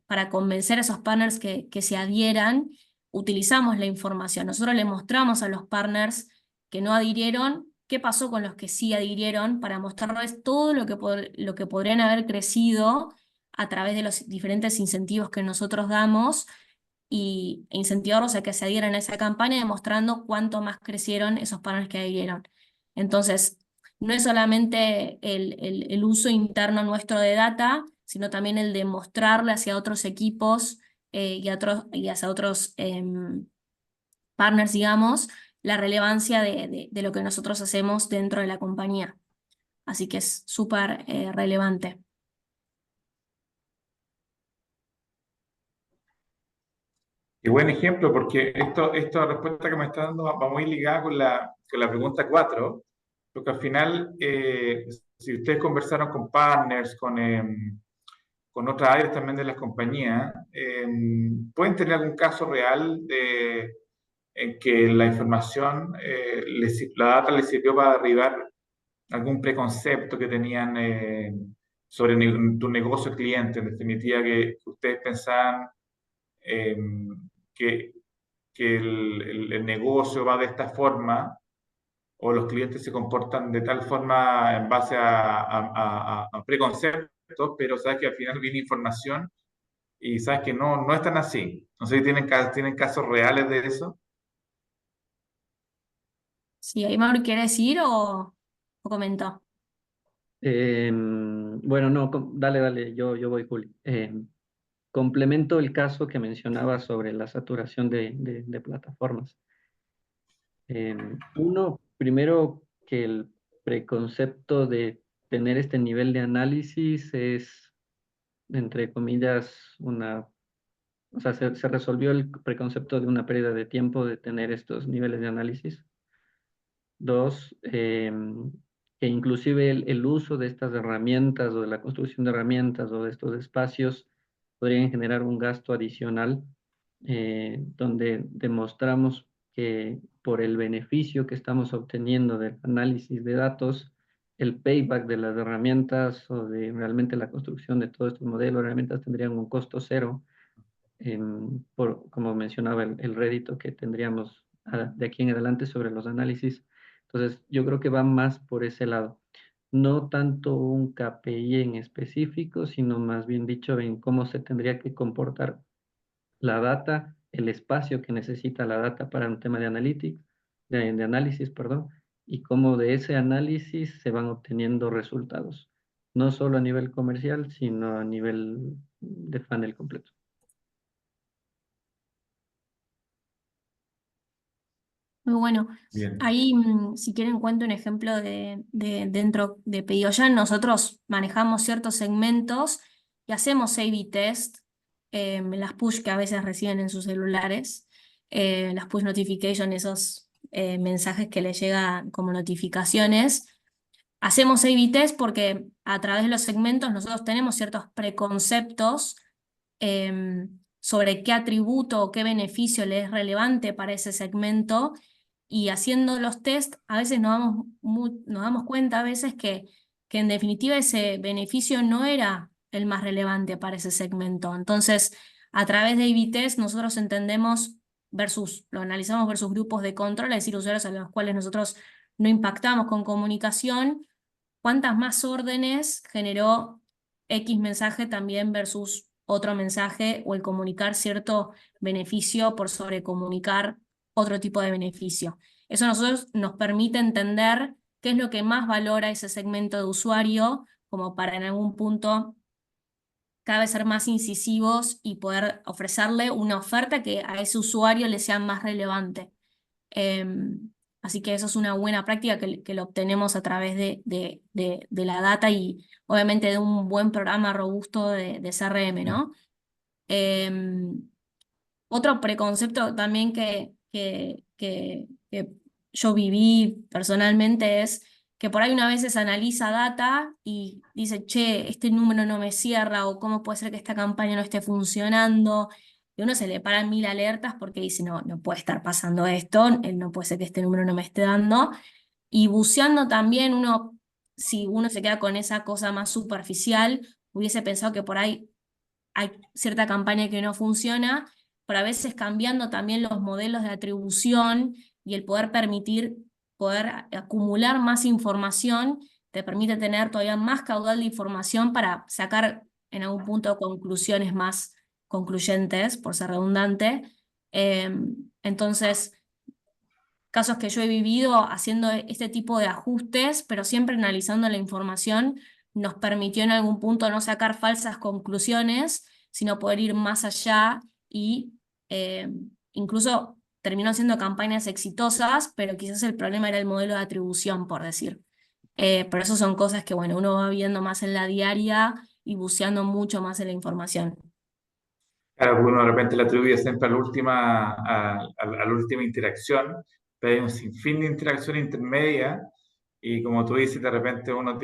para convencer a esos partners que se adhieran, utilizamos la información. Nosotros le mostramos a los partners que no adhirieron qué pasó con los que sí adhirieron para mostrarles todo lo que podrían haber crecido a través de los diferentes incentivos que nosotros damos e incentivarlos a que se adhieran a esa campaña, demostrando cuánto más crecieron esos partners que adhirieron. Entonces, no es solamente el uso interno nuestro de data, sino también el de mostrarle hacia otros equipos y hacia otros partners, digamos, la relevancia de lo que nosotros hacemos dentro de la compañía. Así que es súper relevante. Qué buen ejemplo, porque esta respuesta que me está dando va muy ligada con la pregunta 4, porque al final, si ustedes conversaron con partners, con otras áreas también de las compañías, ¿pueden tener algún caso real en que la información, la data les sirvió para derribar algún preconcepto que tenían sobre tu negocio cliente? En definitiva, que ustedes pensaban eh, que, que el negocio va de esta forma, o los clientes se comportan de tal forma en base a preconceptos, pero sabes que al final viene información y sabes que no es tan así. No sé si tienen casos reales de eso. Sí, ahí Mauro quiere decir o comentó. Bueno, no, dale, yo voy, Juli. Complemento el caso que mencionaba sobre la saturación de plataformas. Uno, primero que el preconcepto de tener este nivel de análisis es, entre comillas, o sea, se resolvió el preconcepto de una pérdida de tiempo de tener estos niveles de análisis. Dos, que inclusive el uso de estas herramientas o de la construcción de herramientas o de estos espacios podrían generar un gasto adicional, donde demostramos que por el beneficio que estamos obteniendo del análisis de datos, el payback de las herramientas o de realmente la construcción de todos estos modelos de herramientas tendrían un costo cero, como mencionaba, el rédito que tendríamos de aquí en adelante sobre los análisis. Entonces, yo creo que va más por ese lado. No tanto un KPI en específico, sino más bien dicho en cómo se tendría que comportar la data, el espacio que necesita la data para un tema de analytics, de análisis, perdón, y cómo de ese análisis se van obteniendo resultados, no solo a nivel comercial, sino a nivel de funnel completo. Muy bueno. Bien. Ahí, si quieren, cuento un ejemplo de dentro de PedioYan. Nosotros manejamos ciertos segmentos y hacemos A/B test, las push que a veces reciben en sus celulares, las push notification, esos mensajes que les llegan como notificaciones. Hacemos A/B test porque a través de los segmentos nosotros tenemos ciertos preconceptos sobre qué atributo o qué beneficio le es relevante para ese segmento, y haciendo los test a veces nos damos cuenta a veces que en definitiva ese beneficio no era el más relevante para ese segmento. Entonces, a través de A/B test nosotros entendemos lo analizamos versus grupos de control, es decir, usuarios a los cuales nosotros no impactamos con comunicación, cuántas más órdenes generó X mensaje también versus otro mensaje, o el comunicar cierto beneficio por sobrecomunicar otro tipo de beneficio. Eso a nosotros nos permite entender qué es lo que más valora ese segmento de usuario, como para en algún punto cada vez ser más incisivos y poder ofrecerle una oferta que a ese usuario le sea más relevante. Así que eso es una buena práctica que lo obtenemos a través de la data y obviamente de un buen programa robusto de CRM, ¿no? Otro preconcepto también que yo viví personalmente es que por ahí una vez se analiza data y dice, che, este número no me cierra, o cómo puede ser que esta campaña no esté funcionando. Y uno se le paran mil alertas porque dice, no puede estar pasando esto, no puede ser que este número no me esté dando. Y buceando también si uno se queda con esa cosa más superficial, hubiese pensado que por ahí hay cierta campaña que no funciona, pero a veces cambiando también los modelos de atribución y el poder acumular más información, te permite tener todavía más caudal de información para sacar en algún punto conclusiones más concluyentes, por ser redundante. Entonces, casos que yo he vivido haciendo este tipo de ajustes, pero siempre analizando la información, nos permitió en algún punto no sacar falsas conclusiones, sino poder ir más allá y incluso terminó siendo campañas exitosas, pero quizás el problema era el modelo de atribución, por decir. Pero eso son cosas que, bueno, uno va viendo más en la diaria y buceando mucho más en la información. Claro, porque uno de repente le atribuye siempre a la última interacción, pero hay un sinfín de interacción intermedia y como tú dices, de repente uno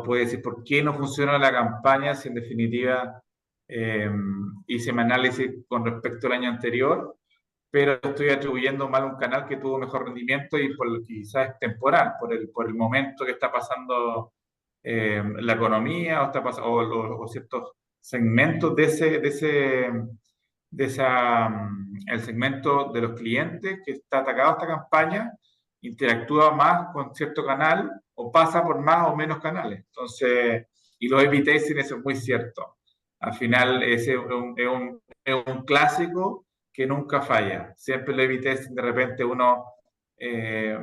puede decir por qué no funciona la campaña si en definitiva hice mi análisis con respecto al año anterior, pero estoy atribuyendo mal a un canal que tuvo mejor rendimiento y quizás es temporal, por el momento que está pasando la economía o ciertos segmentos el segmento de los clientes que está atacado a esta campaña interactúa más con cierto canal o pasa por más o menos canales. Entonces, y los A/B testing, eso es muy cierto. Al final, ese es un clásico que nunca falla. Siempre el A/B testing, de repente uno,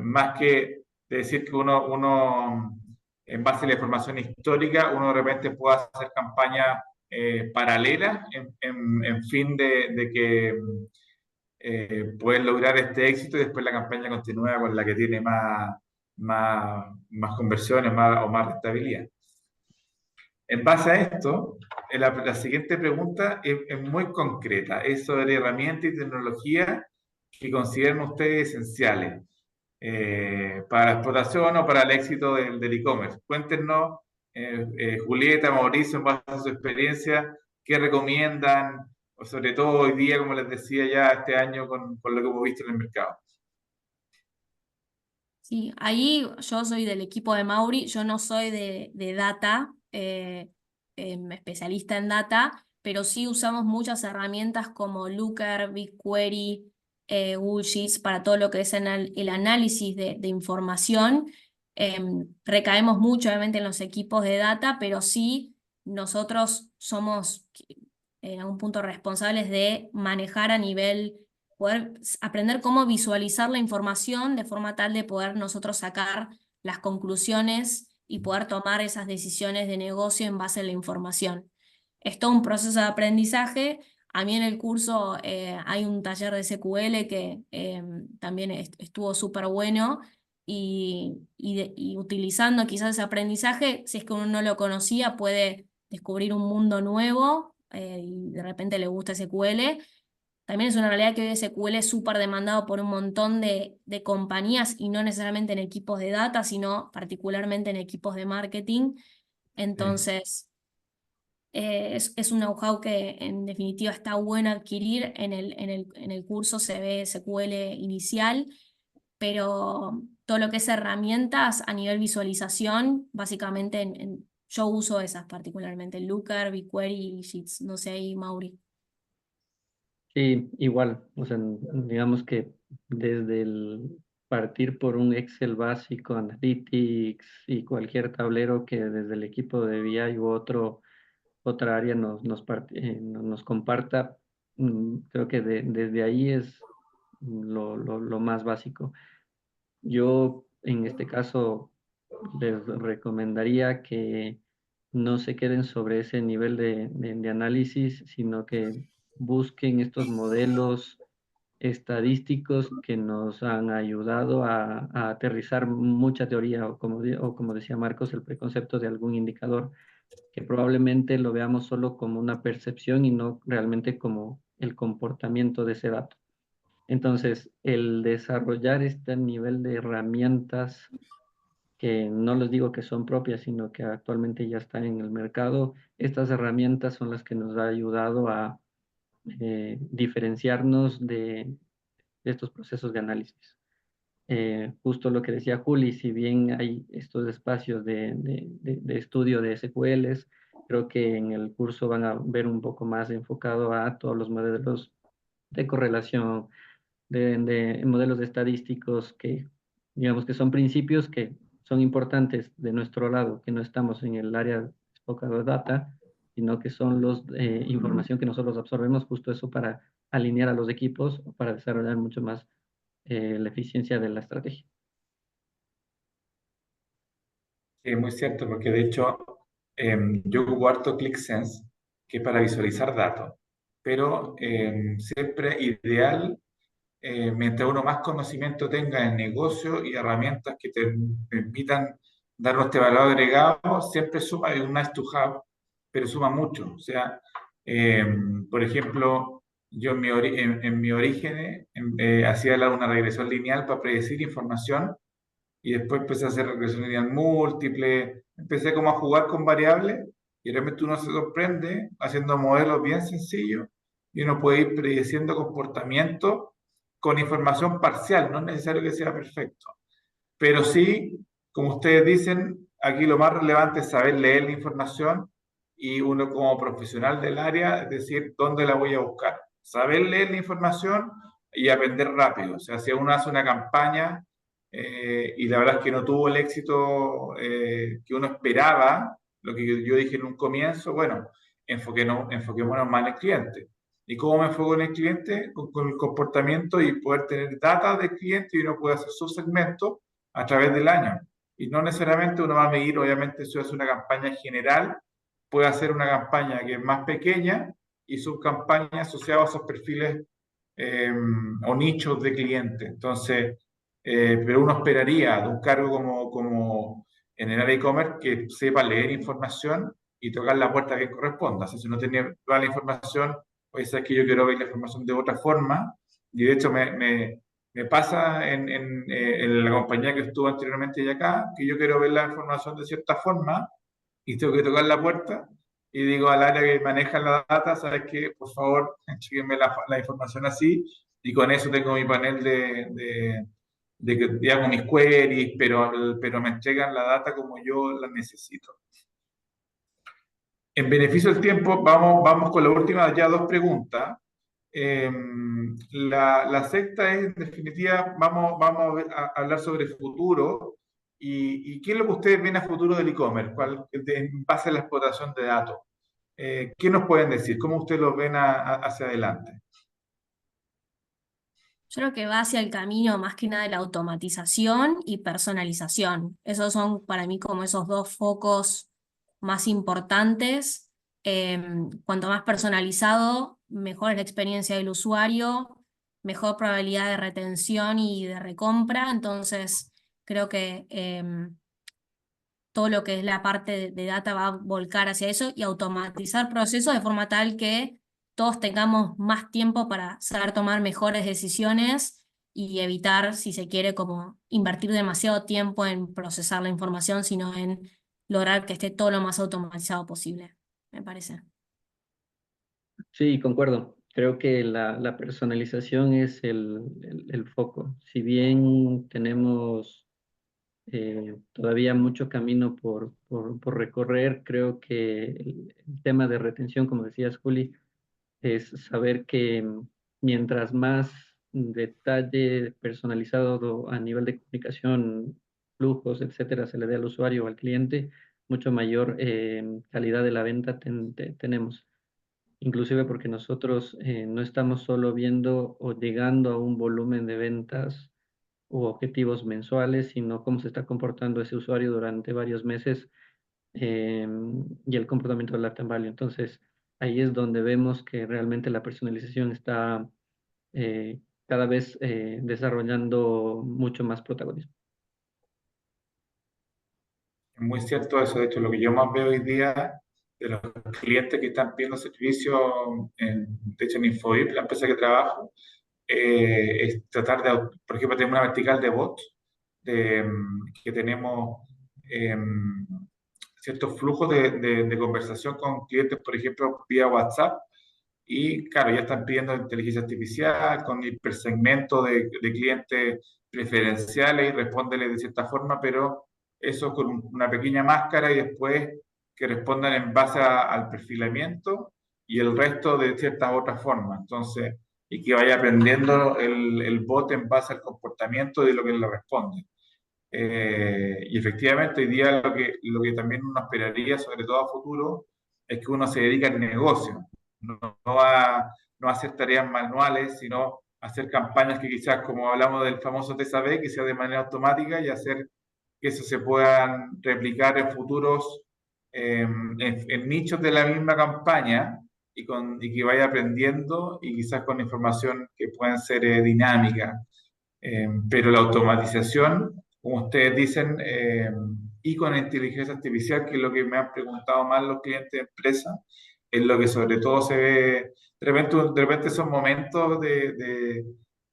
más que decir que uno, en base a la información histórica, uno de repente puede hacer campañas paralelas en fin de que pueden lograr este éxito y después la campaña continúa con la que tiene más conversiones o más rentabilidad. En base a esto, la siguiente pregunta es muy concreta, es sobre herramientas y tecnologías que consideran ustedes esenciales para la explotación o para el éxito del e-commerce. Cuéntenos, Julieta, Mauricio, en base a su experiencia, qué recomiendan, o sobre todo hoy día, como les decía ya este año, con lo que hemos visto en el mercado. Sí, ahí yo soy del equipo de Mauri, yo no soy de data, especialista en data, pero sí usamos muchas herramientas como Looker, BigQuery, Google Sheets para todo lo que es el análisis de información. Recaemos mucho obviamente en los equipos de data, pero sí nosotros somos en algún punto responsables de manejar a nivel poder aprender cómo visualizar la información de forma tal de poder nosotros sacar las conclusiones y poder tomar esas decisiones de negocio en base a la información. Es todo un proceso de aprendizaje. A mí en el curso hay un taller de SQL que también estuvo súper bueno y utilizando quizás ese aprendizaje, si es que uno no lo conocía, puede descubrir un mundo nuevo y de repente le gusta SQL. También es una realidad que hoy SQL es súper demandado por un montón de compañías y no necesariamente en equipos de data, sino particularmente en equipos de marketing. Entonces, es un know-how que en definitiva está bueno adquirir. En el curso se ve SQL inicial, pero todo lo que es herramientas a nivel visualización, básicamente yo uso esas particularmente, Looker, BigQuery y Sheets. No sé ahí, Mauri. Sí, igual, o sea, digamos que desde el partir por un Excel básico, Analytics y cualquier tablero que desde el equipo de BI u otra área nos comparta, creo que desde ahí es lo más básico. Yo en este caso les recomendaría que no se queden sobre ese nivel de análisis, sino que busquen estos modelos estadísticos que nos han ayudado a aterrizar mucha teoría, o como decía Marcos, el preconcepto de algún indicador, que probablemente lo veamos solo como una percepción y no realmente como el comportamiento de ese dato. Entonces, el desarrollar este nivel de herramientas, que no les digo que son propias, sino que actualmente ya están en el mercado, estas herramientas son las que nos ha ayudado a diferenciarnos de estos procesos de análisis. Justo lo que decía Juli, si bien hay estos espacios de estudio de SQLs, creo que en el curso van a ver un poco más enfocado a todos los modelos de correlación, de modelos estadísticos que, digamos que son principios que son importantes de nuestro lado, que no estamos en el área enfocado de data, sino que son información que nosotros absorbemos, justo eso para alinear a los equipos o para desarrollar mucho más la eficiencia de la estrategia. Sí, muy cierto, porque de hecho yo ocupo harto ClickSense, que es para visualizar datos, pero siempre ideal, mientras uno más conocimiento tenga en negocio y herramientas que te permitan dar este valor agregado, siempre suma, es un nice to have, pero suma mucho. O sea, por ejemplo, yo en mi origen hacía una regresión lineal para predecir información y después empecé a hacer regresión lineal múltiple, empecé como a jugar con variables y realmente uno se sorprende haciendo modelos bien sencillos y uno puede ir prediciendo comportamiento con información parcial, no es necesario que sea perfecto. Pero sí, como ustedes dicen, aquí lo más relevante es saber leer la información y uno como profesional del área, es decir, ¿dónde la voy a buscar? saber leer la información y aprender rápido. O sea, si uno hace una campaña y la verdad es que no tuvo el éxito que uno esperaba, lo que yo dije en un comienzo, bueno, enfoquémonos más en el cliente. ¿Y cómo me enfoco en el cliente? Con el comportamiento y poder tener data del cliente, y uno puede hacer subsegmentos a través del año. Y no necesariamente uno va a medir, obviamente, si hace una campaña general, puede hacer una campaña que es más pequeña y subcampañas asociadas a esos perfiles o nichos de clientes. Entonces, pero uno esperaría de un cargo como en el área de e-commerce que sepa leer información y tocar la puerta que corresponda. O sea, si no tiene toda la información, pues es que yo quiero ver la información de otra forma. Y de hecho me pasa en la compañía que estuvo anteriormente y acá, que yo quiero ver la información de cierta forma y tengo que tocar la puerta y digo al área que maneja la data, ¿sabes qué? Por favor, chequenme la información así, y con eso tengo mi panel de que hago mis queries, pero me entregan la data como yo la necesito. En beneficio del tiempo, vamos con la última, ya dos preguntas. La sexta es, en definitiva, vamos a hablar sobre el futuro y qué es lo que ustedes ven a futuro del e-commerce, en base a la explotación de datos. ¿Qué nos pueden decir? ¿Cómo ustedes lo ven hacia adelante? Yo creo que va hacia el camino más que nada de la automatización y personalización. Esos son para mí como esos dos focos más importantes. Cuanto más personalizado, mejor es la experiencia del usuario, mejor probabilidad de retención y de recompra. Entonces, creo que todo lo que es la parte de data va a volcar hacia eso y automatizar procesos de forma tal que todos tengamos más tiempo para saber tomar mejores decisiones y evitar, si se quiere, como invertir demasiado tiempo en procesar la información, sino en lograr que esté todo lo más automatizado posible, me parece. Sí, concuerdo. Creo que la personalización es el foco. Si bien tenemos todavía mucho camino por recorrer, creo que el tema de retención, como decías, Juli, es saber que mientras más detalle personalizado a nivel de comunicación, flujos, etcétera, se le dé al usuario o al cliente, mucho mayor calidad de la venta tenemos. Inclusive porque nosotros no estamos solo viendo o llegando a un volumen de ventas u objetivos mensuales, sino cómo se está comportando ese usuario durante varios meses y el comportamiento del lifetime value. Entonces, ahí es donde vemos que realmente la personalización está cada vez desarrollando mucho más protagonismo. Es muy cierto eso. De hecho, lo que yo más veo hoy día de los clientes que están pidiendo servicio, de hecho en Infobip, la empresa que trabajo, es tratar de, por ejemplo, tenemos una vertical de bots, que tenemos ciertos flujos de conversación con clientes, por ejemplo, vía WhatsApp, y claro, ya están pidiendo inteligencia artificial con hipersegmento de clientes preferenciales y respóndele de cierta forma, pero eso con una pequeña máscara y después que respondan en base al perfilamiento y el resto de ciertas otras formas. Entonces, y que vaya aprendiendo el bot en base al comportamiento de lo que le responde. Y efectivamente, hoy día lo que también uno esperaría, sobre todo a futuro, es que uno se dedique al negocio, no a hacer tareas manuales, sino a hacer campañas que quizás, como hablamos del famoso TSAB, que sea de manera automática y hacer que eso se puedan replicar en futuros, en nichos de la misma campaña y que vaya aprendiendo y quizás con información que puedan ser dinámica. Pero la automatización, como ustedes dicen, y con inteligencia artificial, que es lo que me han preguntado más los clientes de empresa, es lo que sobre todo se ve. De repente son momentos que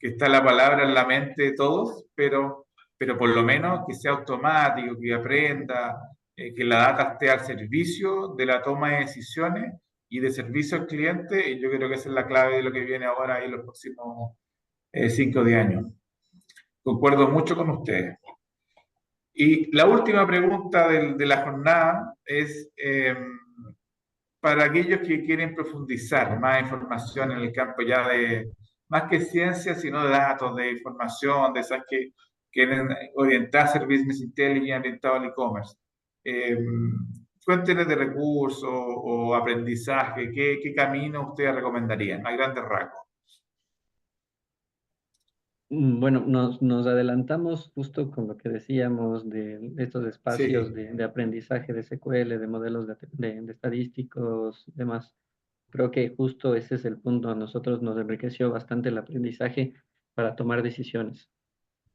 está la palabra en la mente de todos, pero por lo menos que sea automático, que aprenda, que la data esté al servicio de la toma de decisiones y de servicio al cliente, y yo creo que esa es la clave de lo que viene ahora en los próximos 5 o 10 años. Concuerdo mucho con ustedes. Y la última pregunta de la jornada es, para aquellos que quieren profundizar más información en el campo ya de, más que ciencia, sino de datos, de información, de esas que quieren orientarse al business intelligence, orientado al e-commerce. Eh, Cuéntenos de recursos o aprendizaje, qué camino ustedes recomendarían a grandes rasgos? Bueno, nos adelantamos justo con lo que decíamos de estos espacios Sí, de aprendizaje de SQL, de modelos de estadísticos, demás. Creo que justo ese es el punto. A nosotros nos enriqueció bastante el aprendizaje para tomar decisiones.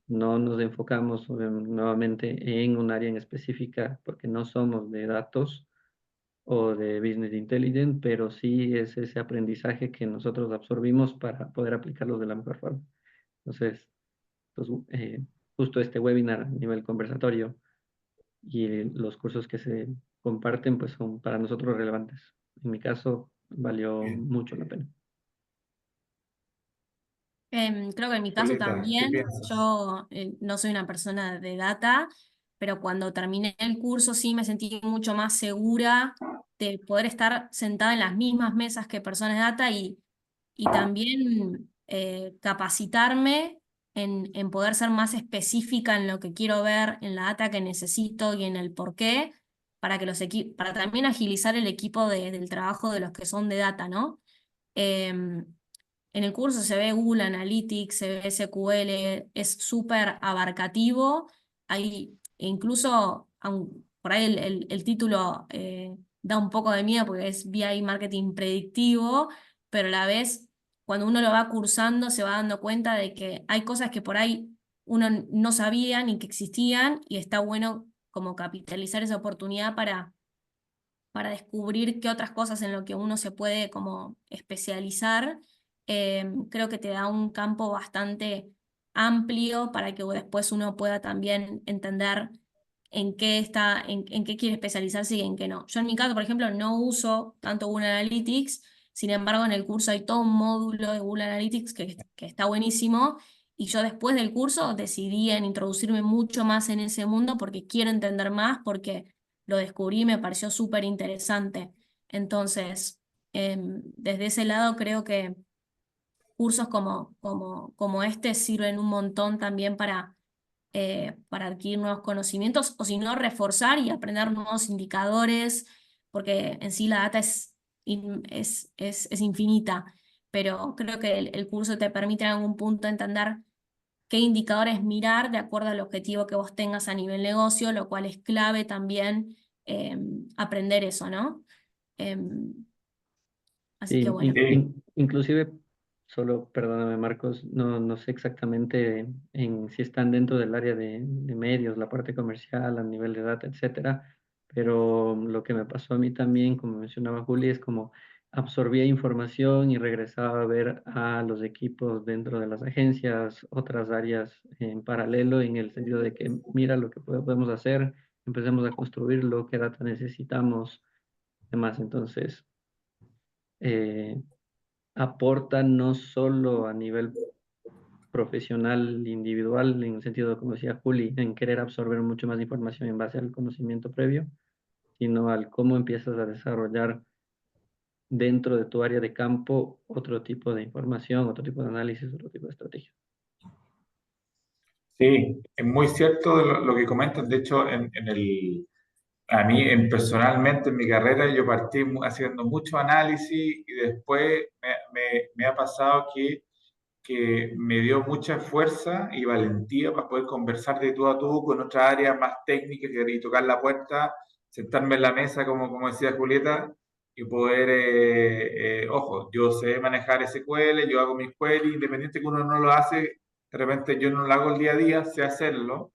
No nos enfocamos nuevamente en un área en específica porque no somos de datos o de business intelligence, pero sí es ese aprendizaje que nosotros absorbimos para poder aplicarlo de la mejor forma. Entonces, pues, justo este webinar a nivel conversatorio y los cursos que se comparten, pues son para nosotros relevantes. En mi caso, valió bien. mucho la pena. Creo que en mi caso Julieta, ¿qué también, piensas? yo no soy una persona de data, pero cuando terminé el curso sí me sentí mucho más segura de poder estar sentada en las mismas mesas que personas de data y también capacitarme en poder ser más específica en lo que quiero ver, en la data que necesito y en el por qué, para que para también agilizar el equipo del trabajo de los que son de data, ¿no? Em, en el curso se ve Google Analytics, se ve SQL, es súper abarcativo. Hay, incluso, por ahí el título da un poco de miedo porque es BI Marketing Predictivo, pero a la vez, cuando uno lo va cursando, se va dando cuenta de que hay cosas que por ahí uno no sabía ni que existían y está bueno como capitalizar esa oportunidad para descubrir qué otras cosas en lo que uno se puede como especializar. Creo que te da un campo bastante amplio para que después uno pueda también entender en qué está, en qué quiere especializarse y en qué no. Yo en mi caso, por ejemplo, no uso tanto Google Analytics, sin embargo en el curso hay todo un módulo de Google Analytics que está buenísimo. Y yo después del curso decidí en introducirme mucho más en ese mundo porque quiero entender más, porque lo descubrí y me pareció súper interesante. Entonces, desde ese lado creo que cursos como este sirven un montón también para adquirir nuevos conocimientos o si no, reforzar y aprender nuevos indicadores, porque en sí la data es infinita, pero creo que el curso te permite en algún punto entender qué indicadores mirar de acuerdo al objetivo que vos tengas a nivel negocio, lo cual es clave también aprender eso, ¿no? Em, Así Sí, que bueno. Sí, inclusive, solo perdóname Marcos, no sé exactamente si están dentro del área de medios, la parte comercial, a nivel de data, etcétera, pero lo que me pasó a mí también, como mencionaba Juli, es como absorbía información y regresaba a ver a los equipos dentro de las agencias, otras áreas en paralelo, en el sentido de que mira lo que podemos hacer, empecemos a construir lo que data necesitamos, demás. Entonces, eh, aporta no solo a nivel profesional, individual, en el sentido, como decía Juli, en querer absorber mucho más información en base al conocimiento previo, sino al cómo empiezas a desarrollar dentro de tu área de campo otro tipo de información, otro tipo de análisis, otro tipo de estrategia. sí, es muy cierto lo que comentas. De hecho, a mí personalmente en mi carrera yo partí haciendo mucho análisis y después me ha pasado que me dio mucha fuerza y valentía para poder conversar de tú a tú con otra área más técnica y tocar la puerta, sentarme en la mesa, como decía Julieta, y poder, ojo, yo sé manejar SQL, yo hago mis queries, independiente que uno no lo hace, de repente yo no lo hago el día a día, sé hacerlo,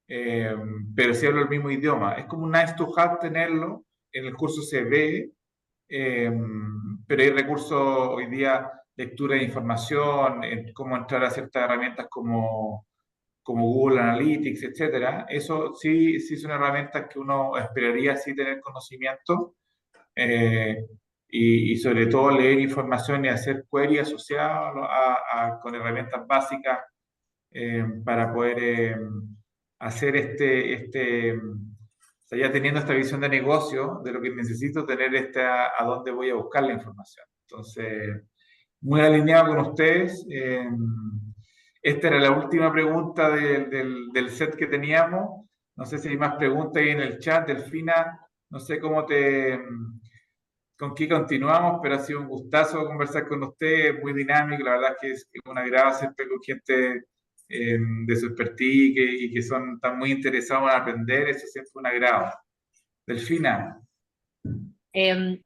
eh, pero sí hablo el mismo idioma. Es como un nice to have tenerlo, en el curso se ve, eh, pero hay recursos hoy día, lectura de información, cómo entrar a ciertas herramientas como Google Analytics, etcétera. Eso sí son herramientas que uno esperaría sí tener conocimiento, eh, y sobre todo leer información y hacer queries asociadas con herramientas básicas, para poder hacer sea, ya teniendo esta visión de negocio, de lo que necesito tener a dónde voy a buscar la información. Entonces, muy alineado con ustedes. Esta era la última pregunta del set que teníamos. No sé si hay más preguntas ahí en el chat. Delfina, no sé con qué continuamos, pero ha sido un gustazo conversar con usted, muy dinámico. La verdad es que es un agrado siempre con gente de su expertise y que están muy interesados en aprender. Eso siempre es un agrado. Delfina.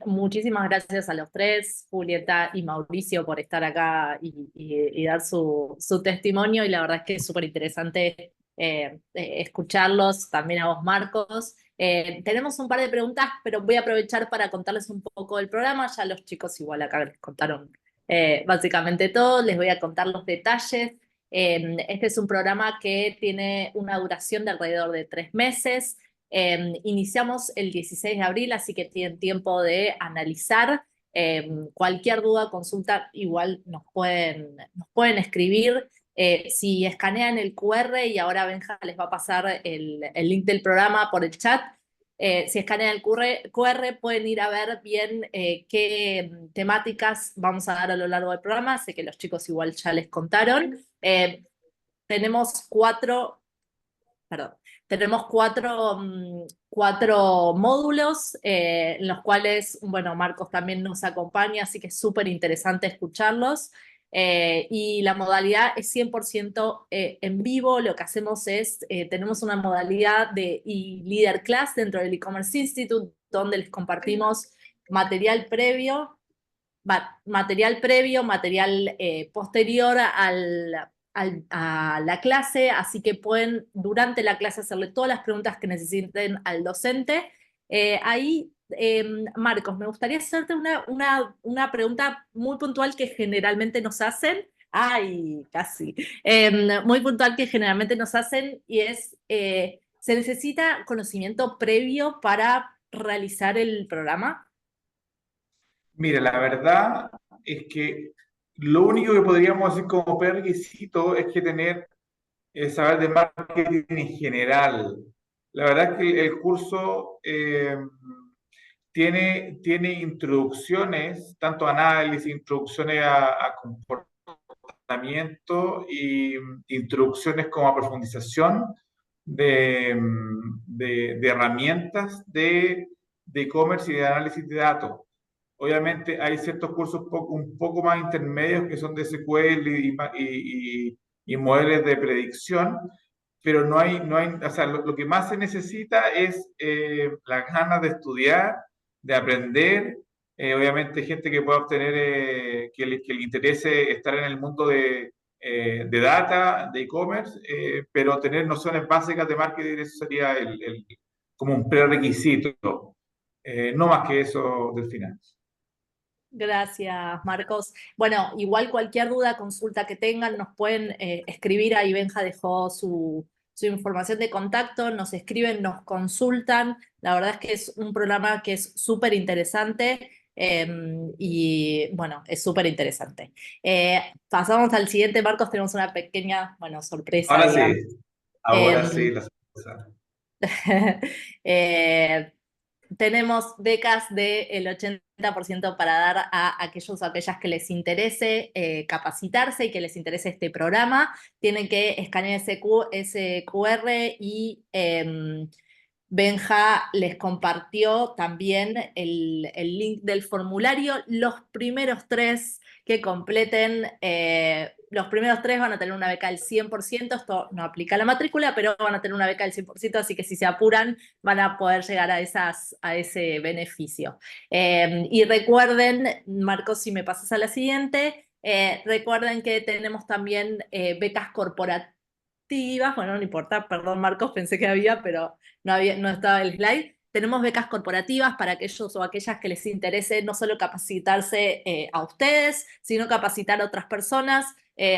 Muchísimas gracias a los tres, Julieta y Mauricio, por estar acá y dar su testimonio, y la verdad es que es súper interesante escucharlos, también a vos, Marcos. Tenemos un par de preguntas, pero voy a aprovechar para contarles un poco del programa. Ya los chicos igual acá les contaron básicamente todo, les voy a contar los detalles. Este es un programa que tiene una duración de alrededor de 3 meses. Iniciamos el 16 de abril, así que tienen tiempo de analizar. Cualquier duda, consulta, igual nos pueden escribir. Si escanean el QR, y ahora Benja les va a pasar el link del programa por el chat, si escanean el QR pueden ir a ver bien qué temáticas vamos a dar a lo largo del programa. Sé que los chicos igual ya les contaron. Tenemos cuatro módulos en los cuales, bueno, Marcos también nos acompaña, así que es súper interesante escucharlos. Y la modalidad es 100% en vivo. Lo que hacemos es, tenemos una modalidad de e-leader class dentro del e-commerce institute, donde les compartimos material previo, material posterior a la clase, así que pueden durante la clase hacerle todas las preguntas que necesiten al docente. Marcos, me gustaría hacerte una pregunta muy puntual que generalmente nos hacen. ¡Ay, casi! Muy puntual que generalmente nos hacen, y es, ¿se necesita conocimiento previo para realizar el programa? Mira, la verdad es que lo único que podríamos decir como prerequisito es que saber de marketing en general. La verdad es que el curso tiene introducciones, tanto análisis, introducciones a comportamiento y introducciones como a profundización de herramientas de e-commerce y de análisis de datos. Obviamente hay ciertos cursos un poco más intermedios que son de SQL y modelos de predicción, pero o sea, lo que más se necesita es las ganas de estudiar, de aprender. Obviamente gente que pueda obtener, que le interese estar en el mundo de data, de e-commerce, pero tener nociones básicas de marketing, eso sería como un prerequisito. No más que eso del final. Gracias, Marcos. Bueno, igual cualquier duda, consulta que tengan, nos pueden escribir. Ahí Benja dejó su información de contacto, nos escriben, nos consultan. La verdad es que es un programa que es súper interesante, y bueno, es súper interesante. Pasamos al siguiente, Marcos, tenemos una pequeña, bueno, sorpresa, Ahora digamos. sí, ahora Em, sí, la sorpresa. Tenemos becas del 80% para dar a aquellos o aquellas que les interese capacitarse y que les interese este programa. Tienen que escanear ese QR, y Benja les compartió también el link del formulario. Los primeros 3 que completen, los primeros 3 van a tener una beca del 100%. Esto no aplica a la matrícula, pero van a tener una beca del 100%, así que si se apuran van a poder llegar a ese beneficio. Y recuerden, Marcos, si me pasas a la siguiente, recuerden que tenemos también becas corporativas. Bueno, no importa, perdón, Marcos, pensé que había, pero no estaba el slide. Tenemos becas corporativas para aquellos o aquellas que les interese no solo capacitarse a ustedes, sino capacitar a otras personas.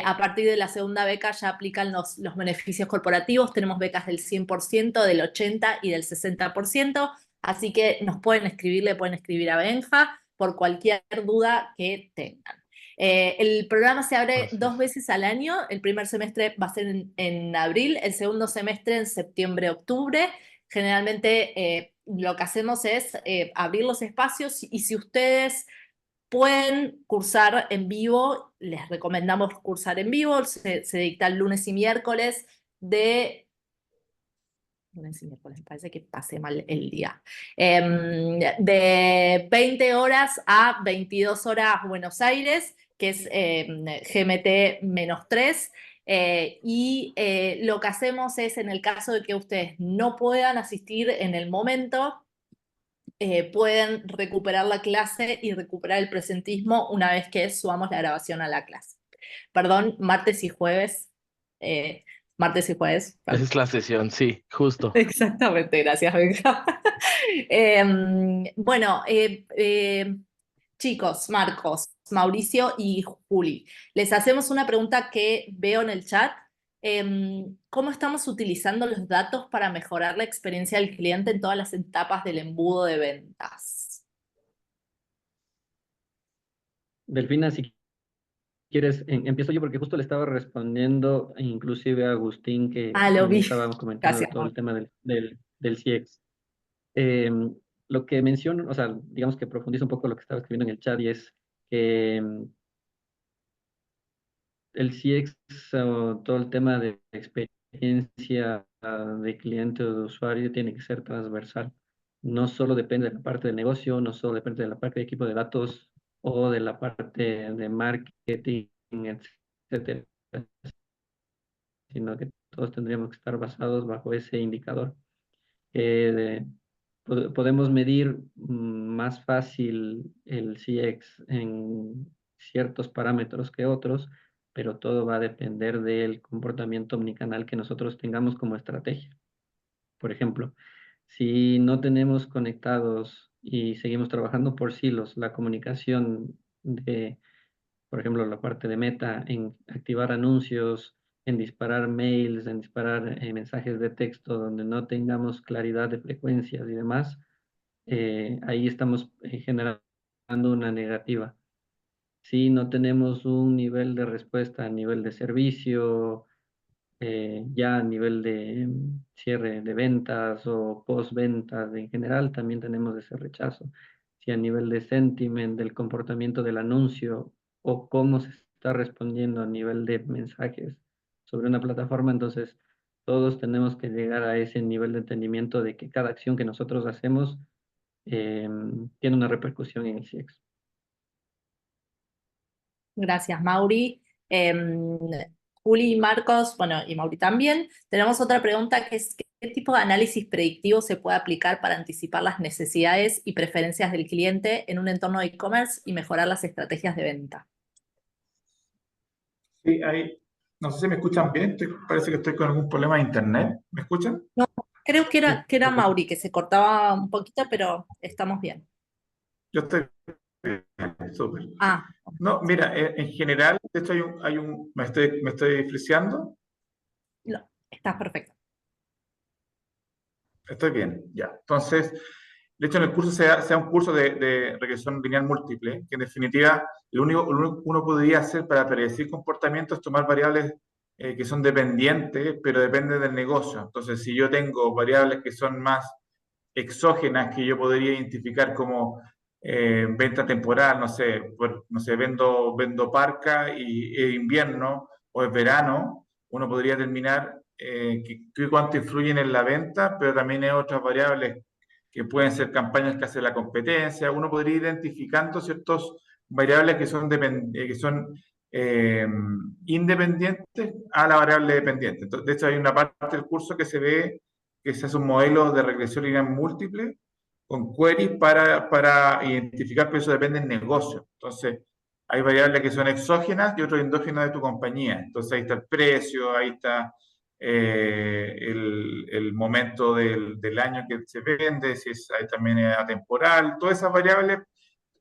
A partir de la segunda beca ya aplican los beneficios corporativos. Tenemos becas del 100%, del 80% y del 60%. Así que nos pueden escribir, le pueden escribir a Benja por cualquier duda que tengan. El programa se abre 2 veces al año. El primer semestre va a ser en abril, el segundo semestre en septiembre-octubre. generalmente lo que hacemos es abrir los espacios y si ustedes pueden cursar en vivo, les recomendamos cursar en vivo, se dicta lunes y miércoles lunes y miércoles, me parece que pasé mal el día. De 20 horas a 22 horas Buenos Aires, que es GMT-3. Y lo que hacemos es, en el caso de que ustedes no puedan asistir en el momento, pueden recuperar la clase y recuperar el presentismo una vez que subamos la grabación a la clase. Perdón, martes y jueves. Martes y jueves. Esa es la sesión, sí, justo. Exactamente, gracias, Benja. Bueno, chicos, Marcos, Mauricio y Juli, les hacemos una pregunta que veo en el chat. ¿Cómo estamos utilizando los datos para mejorar la experiencia del cliente en todas las etapas del embudo de ventas? Delfina, si quieres, empiezo yo porque justo le estaba respondiendo inclusive a Agustín que Lo también vi. estábamos comentando de Gracias. todo el tema del CX. Lo que menciono, o sea, digamos que profundizo un poco lo que estaba escribiendo en el chat y es que el CX o todo el tema de experiencia de cliente o de usuario tiene que ser transversal. No solo depende de la parte de negocio, no solo depende de la parte de equipo de datos o de la parte de marketing, etcétera, sino que todos tendríamos que estar basados bajo ese indicador. Podemos medir más fácil el CX en ciertos parámetros que otros, pero todo va a depender del comportamiento omnicanal que nosotros tengamos como estrategia. Por ejemplo, si no tenemos conectados y seguimos trabajando por silos, la comunicación de, por ejemplo, la parte de Meta en activar anuncios, en disparar mails, en disparar mensajes de texto donde no tengamos claridad de frecuencias y demás, ahí estamos generando una negativa. Si no tenemos un nivel de respuesta a nivel de servicio, ya a nivel de cierre de ventas o post-ventas en general, también tenemos ese rechazo. Si a nivel de sentiment, del comportamiento del anuncio o cómo se está respondiendo a nivel de mensajes sobre una plataforma, entonces todos tenemos que llegar a ese nivel de entendimiento de que cada acción que nosotros hacemos tiene una repercusión en el CX. Gracias, Mauri. Juli y Marcos, bueno, y Mauri también. Tenemos otra pregunta que es, ¿qué tipo de análisis predictivo se puede aplicar para anticipar las necesidades y preferencias del cliente en un entorno de e-commerce y mejorar las estrategias de venta? Sí, no sé si me escuchan bien, parece que estoy con algún problema de internet. ¿Me escuchan? No, creo que Sí, era perfecto. Mauri, que se cortaba un poquito, pero estamos bien. Yo estoy bien, súper. Ah, No, mira, en general, de hecho me estoy friseando. no, estás perfecto. Estoy bien, ya. Entonces, de hecho, en el curso sea un curso de regresión lineal múltiple, que en definitiva lo único que uno podría hacer para predecir comportamientos es tomar variables que son dependientes, pero dependen del negocio. Entonces, si yo tengo variables que son más exógenas, que yo podría identificar como venta temporal, no sé, vendo parca y es invierno o es verano, uno podría determinar cuánto influyen en la venta, pero también hay otras variables que pueden ser campañas que hace la competencia. Uno podría ir identificando ciertas variables que son eh, independientes a la variable dependiente. Entonces, de hecho, hay una parte del curso que se hace un modelo de regresión lineal múltiple con queries para identificar, pero eso depende del negocio. Entonces, hay variables que son exógenas y otras endógenas de tu compañía. Entonces, ahí está el precio, ahí está el momento del año que se vende, si es ahí también es atemporal. Todas esas variables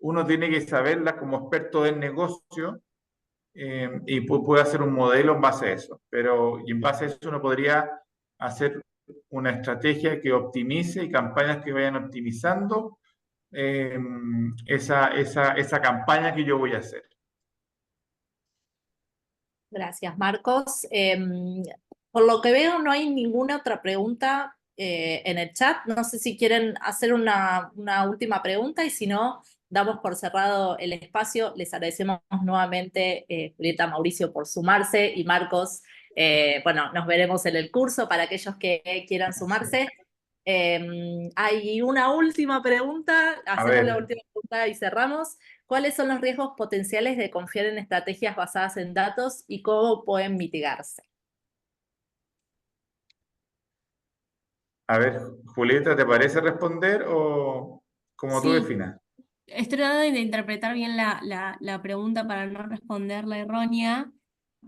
uno tiene que saberlas como experto del negocio y puede hacer un modelo en base a eso. Y en base a eso uno podría hacer una estrategia que optimice y campañas que vayan optimizando esa campaña que yo voy a hacer. Gracias, Marcos. Por lo que veo, no hay ninguna otra pregunta en el chat. No sé si quieren hacer una última pregunta y si no, damos por cerrado el espacio. Les agradecemos nuevamente, Julieta, Mauricio, por sumarse y Marcos, bueno, nos veremos en el curso para aquellos que quieran sumarse. Hay una última pregunta, A hacemos la ver, última pregunta y cerramos. ¿Cuáles son los riesgos potenciales de confiar en estrategias basadas en datos y cómo pueden mitigarse? a ver, Julieta, ¿te parece responder o como tú Sí, definas? estoy tratando de interpretar bien la pregunta para no responderla errónea.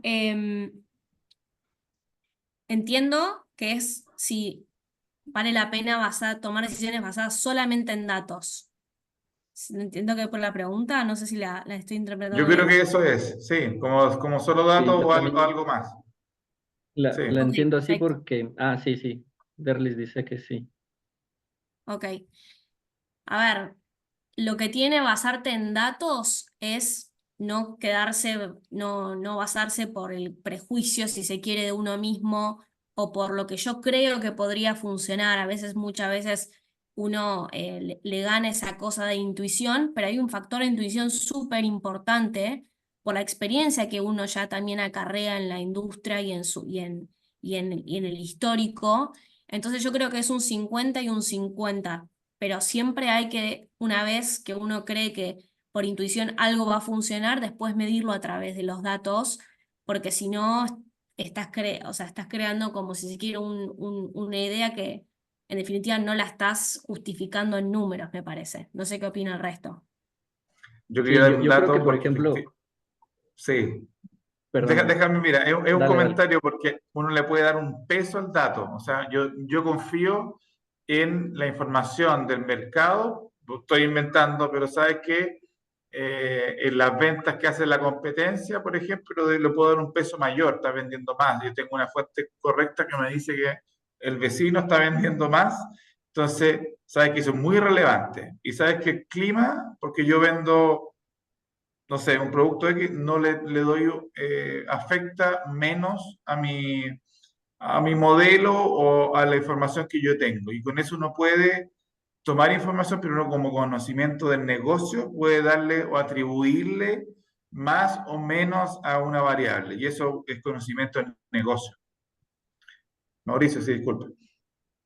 Em, Entiendo que es si vale la pena tomar decisiones basadas solamente en datos. Entiendo que por la pregunta, no sé si la estoy interpretando Yo creo bien. que eso es, sí, como solo Sí, datos yo o algo, también algo más. Sí. la Ok, entiendo así perfecto. porque, sí, sí, Derlis dice que sí. Ok. A ver, lo que tiene basarte en datos es no basarse por el prejuicio, si se quiere, de uno mismo o por lo que yo creo que podría funcionar. Muchas veces uno le gana esa cosa de intuición, pero hay un factor de intuición súper importante por la experiencia que uno ya también acarrea en la industria y en el histórico. Entonces yo creo que es un 50 y un 50, pero siempre hay que, una vez que uno cree que por intuición algo va a funcionar, después medirlo a través de los datos, porque si no o sea, estás creando como si se quiere una idea que en definitiva no la estás justificando en números, me parece. No sé qué opina el resto. Yo quería Sí, dar yo, un yo creo que, dato por porque ejemplo, sí. perdón, Déjame, mira, es un dale, dale. comentario porque uno le puede dar un peso al dato. O sea, yo confío en la información del mercado, lo estoy inventando, pero sabes que en las ventas que hace la competencia, por ejemplo, le puedo dar un peso mayor, está vendiendo más. Yo tengo una fuente correcta que me dice que el vecino está vendiendo más. Entonces, sabes que eso es muy relevante. Y sabes que el clima, porque yo vendo, no sé, un producto X, no le doy, afecta menos a mi modelo o a la información que yo tengo. Y con eso uno puede tomar información, pero uno como conocimiento del negocio puede darle o atribuirle más o menos a una variable. Y eso es conocimiento del negocio. Mauricio, sí, disculpa.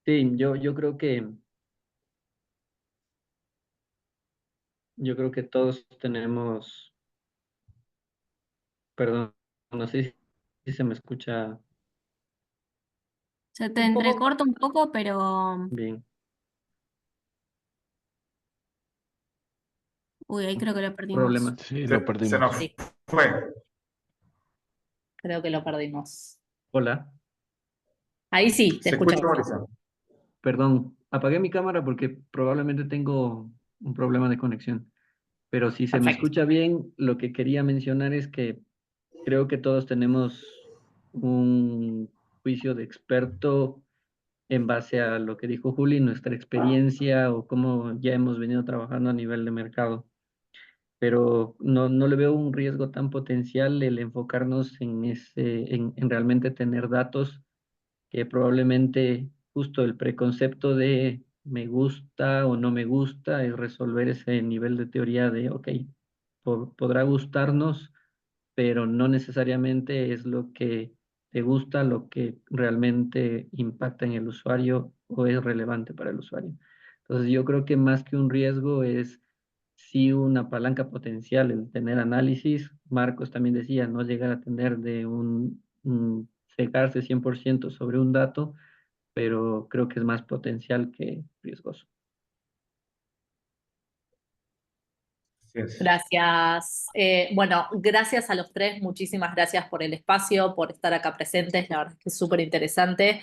Sí, yo creo que todos tenemos, perdón, no sé si se me escucha Se te Un poco, entrecorta un poco, pero... bien. Uy, ahí creo que lo Problema. perdimos. Sí, lo Se nos perdimos. sí, fue. creo que lo perdimos. Hola, Ahí sí, te ¿Se escucha, escuchamos. Mauricio? perdón, apagué mi cámara porque probablemente tengo un problema de conexión. Pero si se me Perfecto. escucha bien, lo que quería mencionar es que creo que todos tenemos un juicio de experto en base a lo que dijo Juli, nuestra experiencia o cómo ya hemos venido trabajando a nivel de mercado. Pero no le veo un riesgo tan potencial el enfocarnos en realmente tener datos que probablemente justo el preconcepto de me gusta o no me gusta es resolver ese nivel de teoría de, ok, podrá gustarnos, pero no necesariamente es lo que te gusta, lo que realmente impacta en el usuario o es relevante para el usuario. Entonces yo creo que más que un riesgo es sí una palanca potencial el tener análisis. Marcos también decía, no llegar a tener de un cegarse 100% sobre un dato, pero creo que es más potencial que riesgoso. Así es. Gracias. Bueno, gracias a los tres, muchísimas gracias por el espacio, por estar acá presentes, la verdad es que es súper interesante.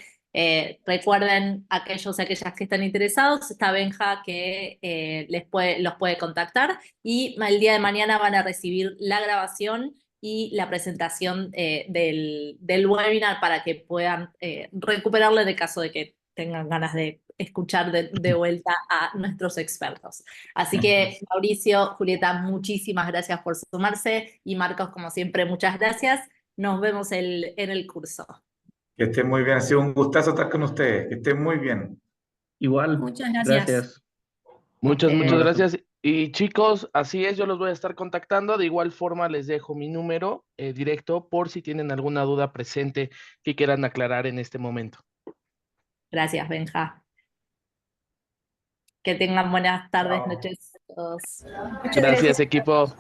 Recuerden, aquellos y aquellas que están interesados, está Benja que los puede contactar y el día de mañana van a recibir la grabación y la presentación del webinar para que puedan recuperarlo en el caso de que tengan ganas de escuchar de vuelta a nuestros expertos. Así que, Mauricio, Julieta, muchísimas gracias por sumarse y Marcos, como siempre, muchas gracias. Nos vemos en el curso. Que estén muy bien. Ha sido un gustazo estar con ustedes. Que estén muy bien. Igual, Muchas gracias. gracias. Muchas Un muchas abrazo. gracias. Y chicos, así es, yo los voy a estar contactando. De igual forma, les dejo mi número directo por si tienen alguna duda presente que quieran aclarar en este momento. Gracias, Benja. Que tengan buenas tardes, Chao. noches a todos. Muchas Gracias, gracias. equipo.